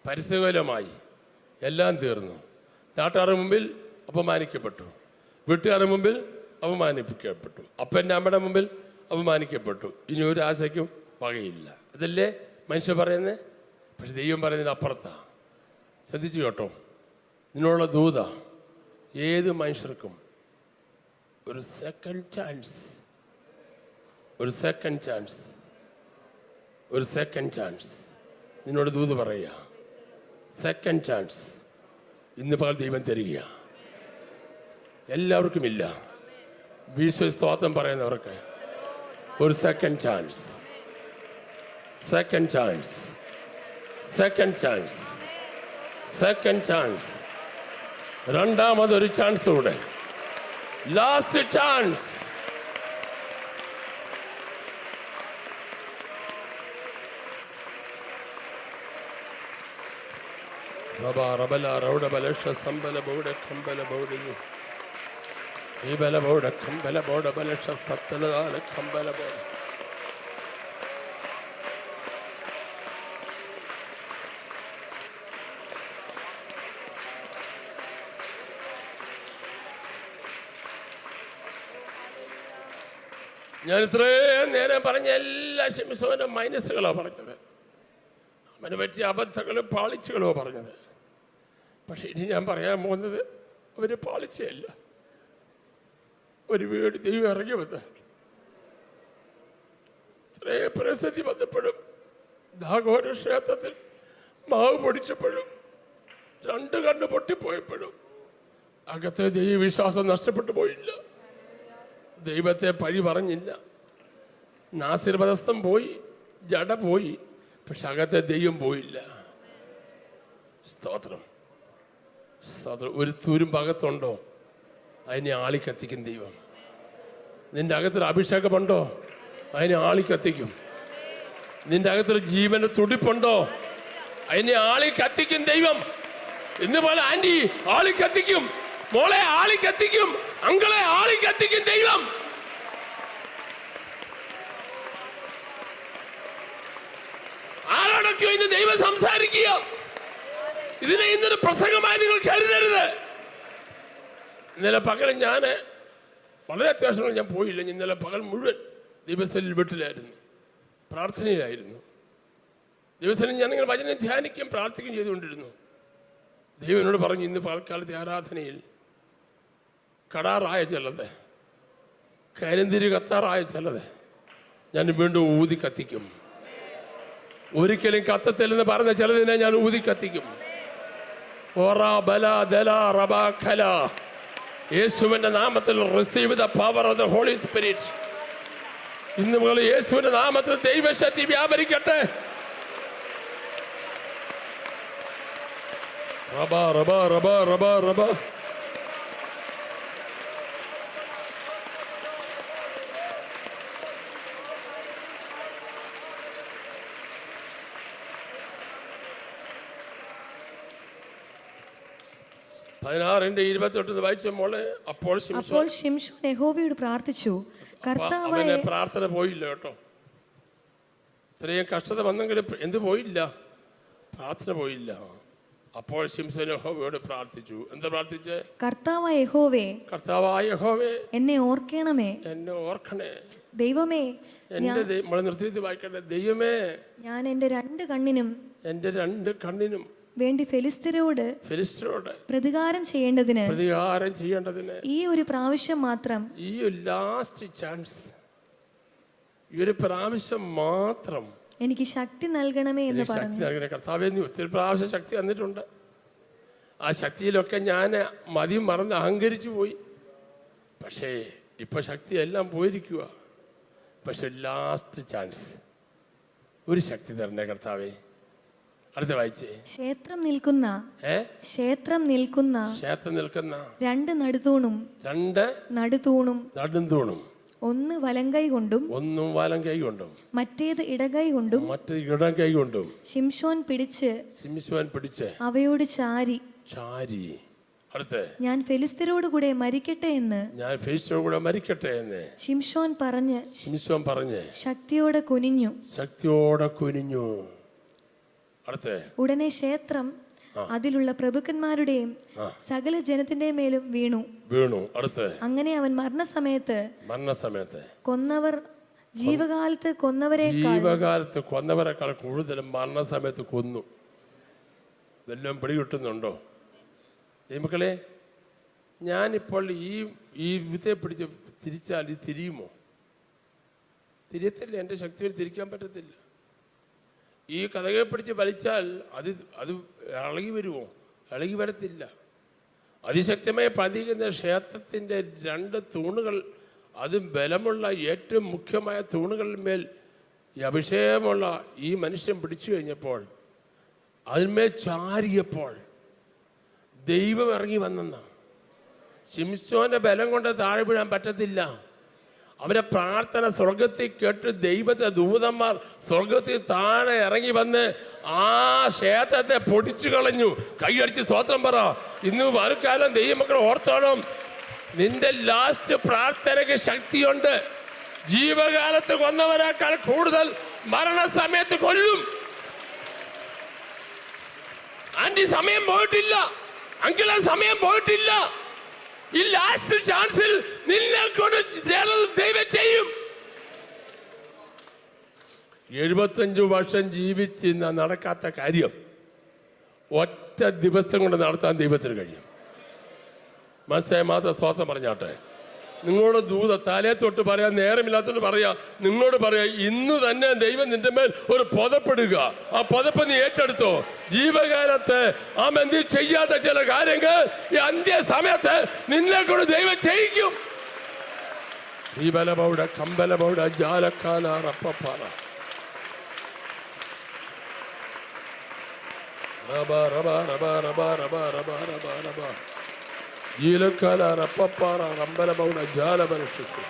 പരിസരമായി, എല്ലാം തീർന്നു. നാട്ടുകാരുടെ മുമ്പിൽ അപമാനിക്കപ്പെട്ടു, വീട്ടുകാരുടെ മുമ്പിൽ അപമാനിക്കപ്പെട്ടു, അപ്പൻ്റെ അമ്മയുടെ മുമ്പിൽ അപമാനിക്കപ്പെട്ടു. ഇനി ഒരു ആശയ്ക്കും വകയില്ല. അതല്ലേ മനുഷ്യൻ പറയുന്നത്? പക്ഷെ ദൈവം പറയുന്നതിന് അപ്പുറത്താണ്. ശ്രദ്ധിച്ചു കേട്ടോ, നിന്നുള്ള ദൂത ഏത് മനുഷ്യർക്കും ഒരു സെക്കൻഡ് ചാൻസ്, ഒരു സെക്കൻഡ് ചാൻസ്, ഒരു സെക്കൻഡ് ചാൻസ് നിന്നോട് ദൂത് പറയുക. സെക്കൻഡ് ചാൻസ് ഇന്ന് പകൽ ദൈവം തരിക. എല്ലാവർക്കും ഇല്ല, വിശ്വസ്തോത്രം പറയുന്നവർക്ക് ഒരു second chance, second chance, second chance, second chance, രണ്ടാമതൊരു ചാൻസ് കൂടെ, ലാസ്റ്റ് ചാൻസ്. റബല റൗഡ ബലഷ സംബല ബൗഡ കമ്പല ബൗഡിയു ഈ ബല ബൗഡ കമ്പല ബൗഡ ബലഷ സത്തലദാല കമ്പല ബൗഡ ഞാൻ ഇത്രയും നേരം പറഞ്ഞ എല്ലാ ശിംശോന്റെ മൈനസുകളാണ് പറഞ്ഞത്, അവന് പറ്റിയ അബദ്ധങ്ങളും പാളിച്ചുകളോ പറഞ്ഞത്. പക്ഷെ ഇനി ഞാൻ പറയാൻ പോകുന്നത് ഒരു പാളിച്ചയല്ല. ഒരു വീട് ദൈവം ഇറങ്ങി വന്ന് ഇത്രയും പരിസ്ഥിതി വന്നപ്പോഴും ദാഗോര ക്ഷേത്രത്തിൽ മാവ് പൊടിച്ചപ്പോഴും 2 കണ്ണ് പൊട്ടിപ്പോയപ്പോഴും അകത്തെ ദൈവവിശ്വാസം നഷ്ടപ്പെട്ടു പോയില്ല. ദൈവത്തെ പഴി പറഞ്ഞില്ല. നാസിർ വധസ്ഥം പോയി, ജഡ പോയി, പക്ഷെ അകത്തെ ദൈവം പോയില്ല. സ്തോത്രം, സ്തോത്രം. ഒരു തുരുമ്പ് അകത്തുണ്ടോ, അതിനെ ആളിക്കത്തിക്കും ദൈവം. നിന്റെ അകത്തൊരു അഭിഷേകമുണ്ടോ, അതിനെ ആളിക്കത്തിക്കും. നിന്റെ അകത്തൊരു ജീവന്റെ തുടിപ്പുണ്ടോ, അതിനെ ആളിക്കത്തിക്കും ദൈവം. ഇന്ന് പോലെ ആന്റി ആളിക്കത്തിക്കും, മോളെ ആളിക്കത്തിക്കും, അങ്കളെ ആളിക്കത്തിക്കും ദൈവം. ആരോടൊക്കെയോ ഇന്ന് ദൈവം സംസാരിക്കുക. ഇതിനെ ഇന്നൊരു പ്രസംഗമായി നിങ്ങൾ കരുതരുത്. ഇന്നലെ പകരം ഞാൻ വളരെ അത്യാവശ്യങ്ങൾ ഞാൻ പോയില്ല. ഇന്നലെ പകൽ മുഴുവൻ ദിവസത്തിൽ വീട്ടിലായിരുന്നു, പ്രാർത്ഥനയിലായിരുന്നു. ദിവസത്തിൽ ഞാൻ നിങ്ങൾ വചനം ധ്യാനിക്കുകയും പ്രാർത്ഥിക്കുകയും ചെയ്തുകൊണ്ടിരുന്നു. ദൈവം എന്നോട് പറഞ്ഞു, ഇന്ന് പകൽക്കാലത്തെ ആരാധനയിൽ കടാറായ ചിലത്, കരിന്തിരി കത്താറായ ചിലത് ഞാൻ വീണ്ടും ഊതി കത്തിക്കും. ഒരിക്കലും കത്തത്തില്ലെന്ന് പറഞ്ഞ ചിലതിനെ ഞാൻ ഊതി കത്തിക്കും. യേശുവിന്റെ നാമത്തിൽ receive the power of the Holy Spirit. ഇന്ന് മുതൽ യേശുവിന്റെ നാമത്തിൽ ദൈവശക്തി വ്യാപരിക്കട്ടെ. റബ റബ റബ റബ റബ. വായിച്ച മോളെ. അപ്പോൾ ശിംശോൻ യഹോവയോട് പ്രാർത്ഥിച്ചു. അവന്റെ പ്രാർത്ഥന പോയില്ല കേട്ടോ. ഇത്രയും കഷ്ടത വന്നെങ്കിലും എന്ത് പോയില്ല, പ്രാർത്ഥന പോയില്ല. അപ്പോൾ ശിംശോൻ യഹോവയോട് പ്രാർത്ഥിച്ചു. എന്താ പ്രാർത്ഥിച്ചേ? കർത്താവായ യഹോവേ, കർത്താവായ യഹോവേ, എന്നെ ഓർക്കണമേ, എന്നെ ഓർക്കണേ. ദൈവമേ, എന്റെ നിർത്തിയിട്ട് വായിക്കട്ടെ. ദൈവമേ, ഞാൻ എന്റെ 2 കണ്ണിനും എന്റെ 2 കണ്ണിനും വേണ്ടി ഫെലിസ്ത്യരോട് പ്രതികാരം ചെയ്യേണ്ടതിന് ഈ ഒരു പ്രാവശ്യം മാത്രം, ഈ ഒരു ലാസ്റ്റ് ചാൻസ്, ഈ ഒരു പ്രാവശ്യം മാത്രം എനിക്ക് ശക്തി നൽകണമേ എന്ന് പറഞ്ഞു. കർത്താവേ, നീ ഒത്തിരി പ്രാവശ്യം ശക്തി തന്നിട്ടുണ്ട്. ആ ശക്തിയിലൊക്കെ ഞാൻ മതിയും മറന്ന് അഹങ്കരിച്ചു പോയി. പക്ഷേ ഇപ്പൊ ശക്തി എല്ലാം പോയിരിക്കുക. പക്ഷെ ലാസ്റ്റ് ചാൻസ്, ഒരു ശക്തി തരണേ കർത്താവേ. അടുത്ത വായിച്ചേ. ക്ഷേത്രം നിൽക്കുന്ന 2 നടുതൂണും ഒന്ന് വലങ്കൈ കൊണ്ടും മറ്റേത് ഇടകൈ കൊണ്ടും ശിംശോൻ പിടിച്ച് അവയോട് ചാരി. ഞാൻ ഫെലിസ്ത്യരോട് കൂടെ മരിക്കട്ടെ എന്ന് ശിംശോൻ പറഞ്ഞ് ശക്തിയോടെ കുനിഞ്ഞു. ഉടനെ ക്ഷേത്രം അതിലുള്ള പ്രഭുക്കന്മാരുടെയും സകല ജനത്തിന്റെ മേലും വീണു. അങ്ങനെ അവൻ മരണസമയത്ത് കൊന്നവർ ജീവകാലത്ത് കൊന്നവരെക്കാൾ കൂടുതൽ മരണസമയത്ത് കൊന്നു. ഇതെല്ലാം പിടികിട്ടുന്നുണ്ടോ മക്കളെ? ഞാനിപ്പോൾ ഈ വിധത്തെ പിടിച്ച് തിരിച്ചാൽ ഇത് തിരിയുമോ? തിരിയത്തില്ല. എൻ്റെ ശക്തിയിൽ തിരിക്കാൻ പറ്റത്തില്ല. ഈ കഥകെ പിടിച്ച് വലിച്ചാൽ അത് ഇളകി വരുമോ? ഇളകി വരത്തില്ല. അതിശക്തമായി പതിക്കുന്ന ക്ഷേത്രത്തിൻ്റെ 2 തൂണുകൾ, അതും ബലമുള്ള ഏറ്റവും മുഖ്യമായ തൂണുകളിന്മേൽ ഈ അഭിഷേകമുള്ള ഈ മനുഷ്യൻ പിടിച്ചു കഴിഞ്ഞപ്പോൾ, അതിന്മേൽ ചാരിയപ്പോൾ ദൈവം ഇറങ്ങി വന്നെന്ന. ശിംശോന്റെ ബലം കൊണ്ട് താഴെ വീഴാൻ പറ്റത്തില്ല. അവരെ പ്രാർത്ഥന സ്വർഗത്തിൽ കേട്ട് ദൈവത്തെ ദൂതന്മാർ സ്വർഗത്തിൽ താഴെ ഇറങ്ങി വന്ന് ആ ക്ഷേത്രത്തെ പൊടിച്ചു കളഞ്ഞു. കൈയടിച്ച് സ്തോത്രം പറ. ഇന്ന് മറുകാലം ദൈവമക്കൾ ഓർത്തോണം, നിന്റെ ലാസ്റ്റ് പ്രാർത്ഥനയ്ക്ക് ശക്തിയുണ്ട്. ജീവകാലത്ത് കൊന്നവരെക്കാൾ കൂടുതൽ മരണസമയത്ത് കൊല്ലും. ആന്റി സമയം പോയിട്ടില്ല, അങ്കിളെ സമയം പോയിട്ടില്ല. ഈ ലാസ്റ്റ് ചാൻസിൽ നിന്നെ കൊണ്ട് ദൈവം ചെയ്യും. 75 വർഷം ജീവിച്ച് നടക്കാത്ത കാര്യം ഒറ്റ ദിവസം കൊണ്ട് നടത്താൻ ദൈവത്തിന് കഴിയും. മനസ്സിലായി മാത്രം സ്വാതന്ത്ര്യം പറഞ്ഞാട്ടെ. നിങ്ങളോട് ദൂത തലേ തൊട്ട് പറയാൻ നേരമില്ലാത്തോണ്ട് പറയാ, നിങ്ങളോട് പറയാ, ഇന്ന് തന്നെ ദൈവം നിന്റെ മേൽ ഒരു പുതപ്പെടുക. ആ പുതപ്പ് നീ ഏറ്റെടുത്തോ. ജീവകാലത്ത് നീ ചെയ്യാത്ത ചില കാര്യങ്ങൾ ഈ അന്ത്യ സമയത്ത് നിന്നെ കൊണ്ട് ദൈവം ചെയ്യിക്കും. ഈ ബലബൗഡ കമ്പലബൗഡ ജാലക്കാല റപ്പപ്പാറ റബ റബ റബ റബ റബ റബ റബ റബ ജീലക്കാല റപ്പപ്പാറ റമ്പലബൗഡ ജാലബലക്ഷസ്.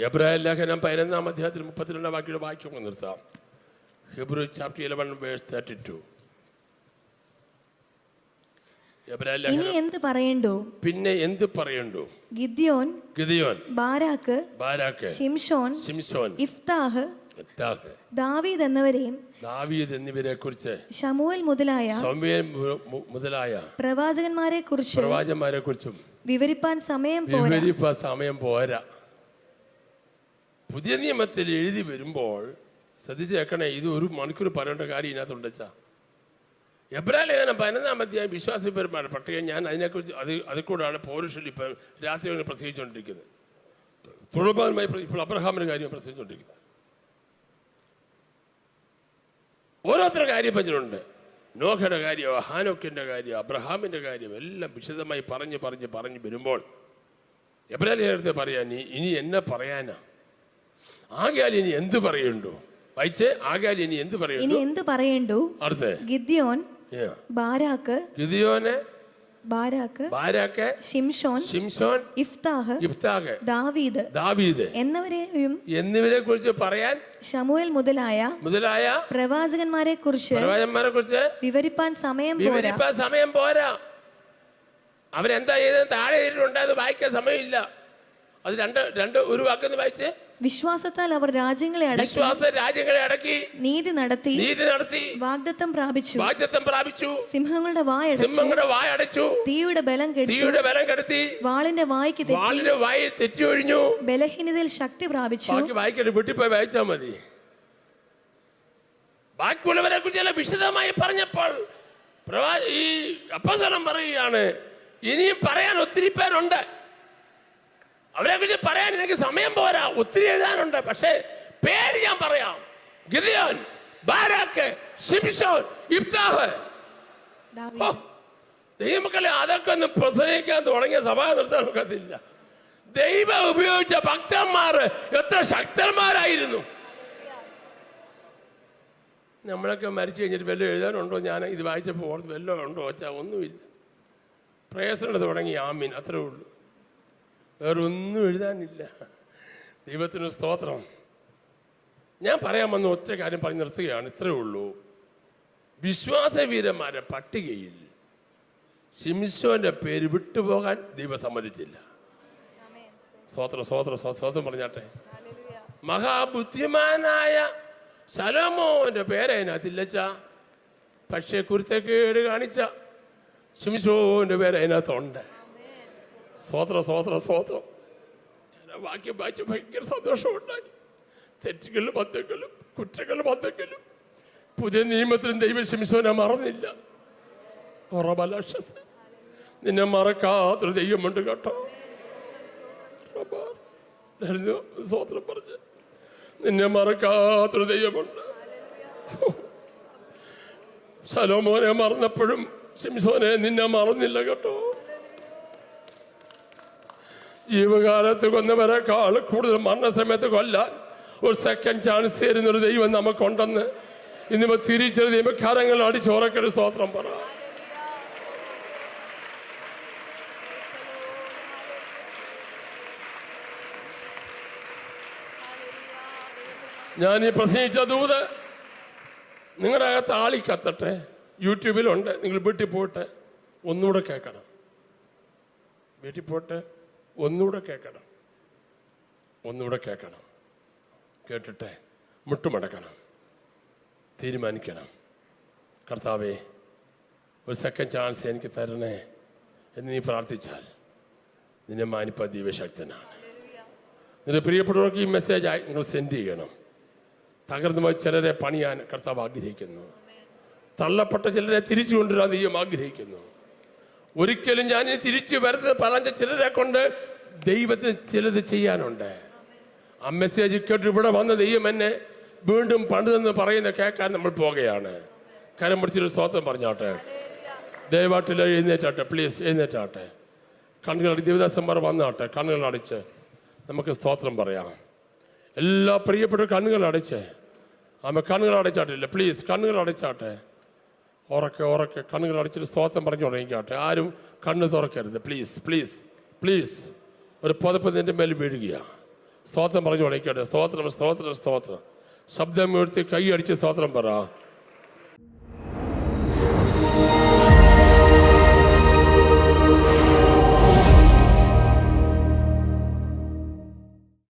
എബ്രായ ലേഖനം 11 അധ്യായത്തിൽ 32 വാക്യയുടെ വാക്യം നിർത്താം. ഹെബ്രൂ ചാപ്റ്റർ 11 വേഴ്സ് 32. ഇനി എന്ത് പറയണ്ടോ? പിന്നെ എന്ത് പറയണ്ടോ? ഗിദ്യോൻ, ബാരാക്ക്, ശിംശോൻ, ഇഫ്താഹ്, ദാവീദ് എന്നിവരെ കുറിച്ച് ശമൂവേൽ മുതലായ പ്രവാചകന്മാരെ കുറിച്ചും വിവരിപ്പാൻ സമയം പോരാ. പുതിയ നിയമത്തിൽ എഴുതി വരുമ്പോൾ ശ്രദ്ധിച്ചേക്കണേ, ഇത് 1 മണിക്കൂർ പറയേണ്ട കാര്യം ഇതിനകത്തുണ്ടെച്ചാ. എബ്രായ ലേഖനം 11 അധ്യായം വിശ്വാസിപരമായ പട്ടിക. ഞാൻ അതിനെക്കുറിച്ച് അതിൽ കൂടാണ് പൗരുഷൽ ഇപ്പം രാത്രി പ്രസംഗിച്ചുകൊണ്ടിരിക്കുന്നത്. തുടർമാനമായി ഇപ്പോൾ അബ്രഹാമിന്റെ കാര്യം പ്രസംഗിച്ചുകൊണ്ടിരിക്കുന്നത്. ഓരോരുത്തരുടെ കാര്യം പറഞ്ഞിട്ടുണ്ട്. നോഹയുടെ കാര്യം, ഹാനോക്കിന്റെ കാര്യം, അബ്രഹാമിന്റെ കാര്യം എല്ലാം വിശദമായി പറഞ്ഞ് വരുമ്പോൾ എബ്രായ ലേഖനത്തെ പറയാ, ഇനി എന്നെ പറയാനാ? ആകയാൽ ഇനി എന്ത് പറയണ്ടോ? വായിച്ചേ. ആകയാൽ ഇനി എന്ത് പറയണ്ടോ? അടുത്ത ഗിദ്യോൻ, ബാരാക്ക്, ശിംശോൻ, ഇഫ്താഹ്, ദാവീദ് എന്നിവരെ കുറിച്ച് പറയാൻ ശമൂവേൽ മുതലായ പ്രവാചകന്മാരെ കുറിച്ച് വിവരിപ്പാൻ സമയം പോരാ. അവരെന്താ ചെയ്തത്? താഴെ എഴുതിയിട്ടുണ്ട്, അത് വായിക്കാൻ സമയമില്ല. അത് ഒരു വാക്കൊന്ന് വായിച്ചേ. വിശ്വാസത്താൽ അവർ രാജ്യങ്ങളെ അടക്കി, നീതി നടത്തി, വാഗ്ദത്തം പ്രാപിച്ചു, സിംഹങ്ങളുടെ വായടച്ചു, തീയുടെ ബലം കെടുത്തി, വാളിന്റെ വായ്ക്ക് തെറ്റി ഒഴിഞ്ഞു, ബലഹീനതയിൽ ശക്തി പ്രാപിച്ചു. വിട്ടിപ്പോയി വായിച്ചാൽ മതി. ബാക്കിയുള്ളവരെ കുറിച്ച് വിശദമായി പറഞ്ഞപ്പോൾ ഈ അപ്പോസ്തലൻ പറയുകയാണ്, ഇനിയും പറയാൻ ഒത്തിരി പേരുണ്ട്. അവരെ കുറിച്ച് പറയാൻ എനിക്ക് സമയം പോരാ, ഒത്തിരി എഴുതാനുണ്ട്. പക്ഷേ പേര് ഞാൻ പറയാം. ഗിദ്യോൻ, ബാരാക്ക്, ശിംശോൻ, ഇഫ്താഹ്. ദൈവമക്കളെ, അതൊക്കെ ഒന്ന് പ്രസംഗിക്കാൻ തുടങ്ങിയ സഭ നിർത്താൻ ഒക്കത്തില്ല. ദൈവം ഉപയോഗിച്ച ഭക്തന്മാർ എത്ര ശക്തന്മാരായിരുന്നു. നമ്മളൊക്കെ മരിച്ചു കഴിഞ്ഞിട്ട് വല്ലതും എഴുതാനുണ്ടോ? ഞാൻ ഇത് വായിച്ചപ്പോൾ ഓർത്ത് വല്ലതും ഉണ്ടോ വെച്ചാൽ ഒന്നുമില്ല. പ്രയാസമുണ്ട് തുടങ്ങി, ആമീൻ, അത്രേ ഉള്ളൂ. വേറൊന്നും എഴുതാനില്ല. ദൈവത്തിന് സ്തോത്രം. ഞാൻ പറയാൻ വന്ന ഒറ്റ കാര്യം പറഞ്ഞ് നിർത്തുകയാണ്. ഇത്രയേ ഉള്ളൂ. വിശ്വാസവീരന്മാരുടെ പട്ടികയിൽ ശിംശോന്റെ പേര് വിട്ടുപോകാൻ ദൈവം സമ്മതിച്ചില്ല. സ്തോത്രം പറഞ്ഞാട്ടെ. മഹാബുദ്ധിമാനായ ശലോമോന്റെ പേരതിനകത്തില്ലച്ച, പക്ഷേ കുരുത്തക്കേട് കാണിച്ച ശിംശോന്റെ പേര് അതിനകത്തുണ്ട്. സ്തോത്രം. ഞാൻ വാക്യം വായിച്ച് ഭയങ്കര സന്തോഷമുണ്ടായി. തെറ്റുകളും ബന്ധങ്ങളും കുറ്റങ്ങളും ബന്ധങ്ങളും പുതിയ നിയമത്തിലും ദൈവം ശിംശോനെ മറന്നില്ല. നിന്നെ മറക്കാത്തൊരു ദൈവമുണ്ട് കേട്ടോ. സ്തോത്രം പറഞ്ഞ് നിന്നെ മറക്കാത്തൊരു ദൈവമുണ്ട്. ശലോമോനെ മറന്നപ്പോഴും ശിംശോനെ നിന്നെ മറന്നില്ല കേട്ടോ. ജീവകാലത്ത് കൊന്നവരെക്കാൾ കൂടുതൽ മരണസമയത്ത് കൊല്ലാൻ ഒരു സെക്കൻഡ് ചാൻസ് തരുന്നൊരു ദൈവം നമുക്കുണ്ടെന്ന് ഇന്നിപ്പോ തിരിച്ചൊരു ദൈവക്കാരങ്ങൾ അടിച്ചോറക്കൊരു സ്തോത്രം പറ. ഞാൻ ഈ പ്രസംഗിച്ച ദൂത് നിങ്ങളുടെ അകത്ത് ആളിക്കത്തട്ടെ. യൂട്യൂബിലുണ്ട്. നിങ്ങൾ വീട്ടിൽ പോയിട്ട് ഒന്നുകൂടെ കേൾക്കണം. ഒന്നുകൂടെ കേൾക്കണം. കേട്ടിട്ട് മുട്ടുമടക്കണം, തീരുമാനിക്കണം. കർത്താവേ, ഒരു സെക്കൻഡ് ചാൻസ് എനിക്ക് തരണേ എന്ന് നീ പ്രാർത്ഥിച്ചാൽ നിന്നെ മാനിപ്പ ദൈവശക്തനാണ്. നിന്റെ പ്രിയപ്പെട്ടവർക്ക് ഈ മെസ്സേജ് നിങ്ങൾ സെൻഡ് ചെയ്യണം. തകർന്നു പോയി ചിലരെ പണിയാൻ കർത്താവ് ആഗ്രഹിക്കുന്നു. തള്ളപ്പെട്ട ചിലരെ തിരിച്ചു കൊണ്ടുവരാൻ ദൈവം ആഗ്രഹിക്കുന്നു. ഒരിക്കലും ഞാനിനി തിരിച്ചു വരുന്നത് പറഞ്ഞ ചിലരെ കൊണ്ട് ദൈവത്തിന് ചിലത് ചെയ്യാനുണ്ട്. ആ മെസ്സേജ് കേട്ട് ഇവിടെ വന്ന ദൈവം എന്നെ വീണ്ടും പണിതെന്ന് പറയുന്ന കേൾക്കാൻ നമ്മൾ പോകുകയാണ്. കരം പിടിച്ചൊരു സ്തോത്രം പറഞ്ഞാട്ടെ. ദയവായിട്ട് എഴുന്നേറ്റാട്ടെ, പ്ലീസ് എഴുന്നേറ്റാട്ടെ. കണ്ണുകൾ ദേവദാസന്മാർ വന്നാട്ടെ. കണ്ണുകൾ അടിച്ച് നമുക്ക് സ്തോത്രം പറയാം. എല്ലാ പ്രിയപ്പെട്ട കണ്ണുകൾ അടച്ച് കണ്ണുകൾ അടച്ചാട്ടില്ല, പ്ലീസ് കണ്ണുകൾ അടച്ചാട്ടെ. ഉറക്കെ കണ്ണുകൾ അടച്ചിട്ട് സ്തോത്രം പറഞ്ഞു തുടങ്ങിക്കാട്ടെ. ആരും കണ്ണ് തുറക്കരുത്, പ്ലീസ് പ്ലീസ് പ്ലീസ്. ഒരു പുതപ്പ് നിന്റെ മേൽ വീഴുകയാണ്. സ്തോത്രം പറഞ്ഞു തുടങ്ങിക്കാട്ടെ. സ്തോത്രം സ്തോത്രം സ്തോത്രം. ശബ്ദം ഉയർത്തി കൈ അടിച്ച് സ്തോത്രം പറ.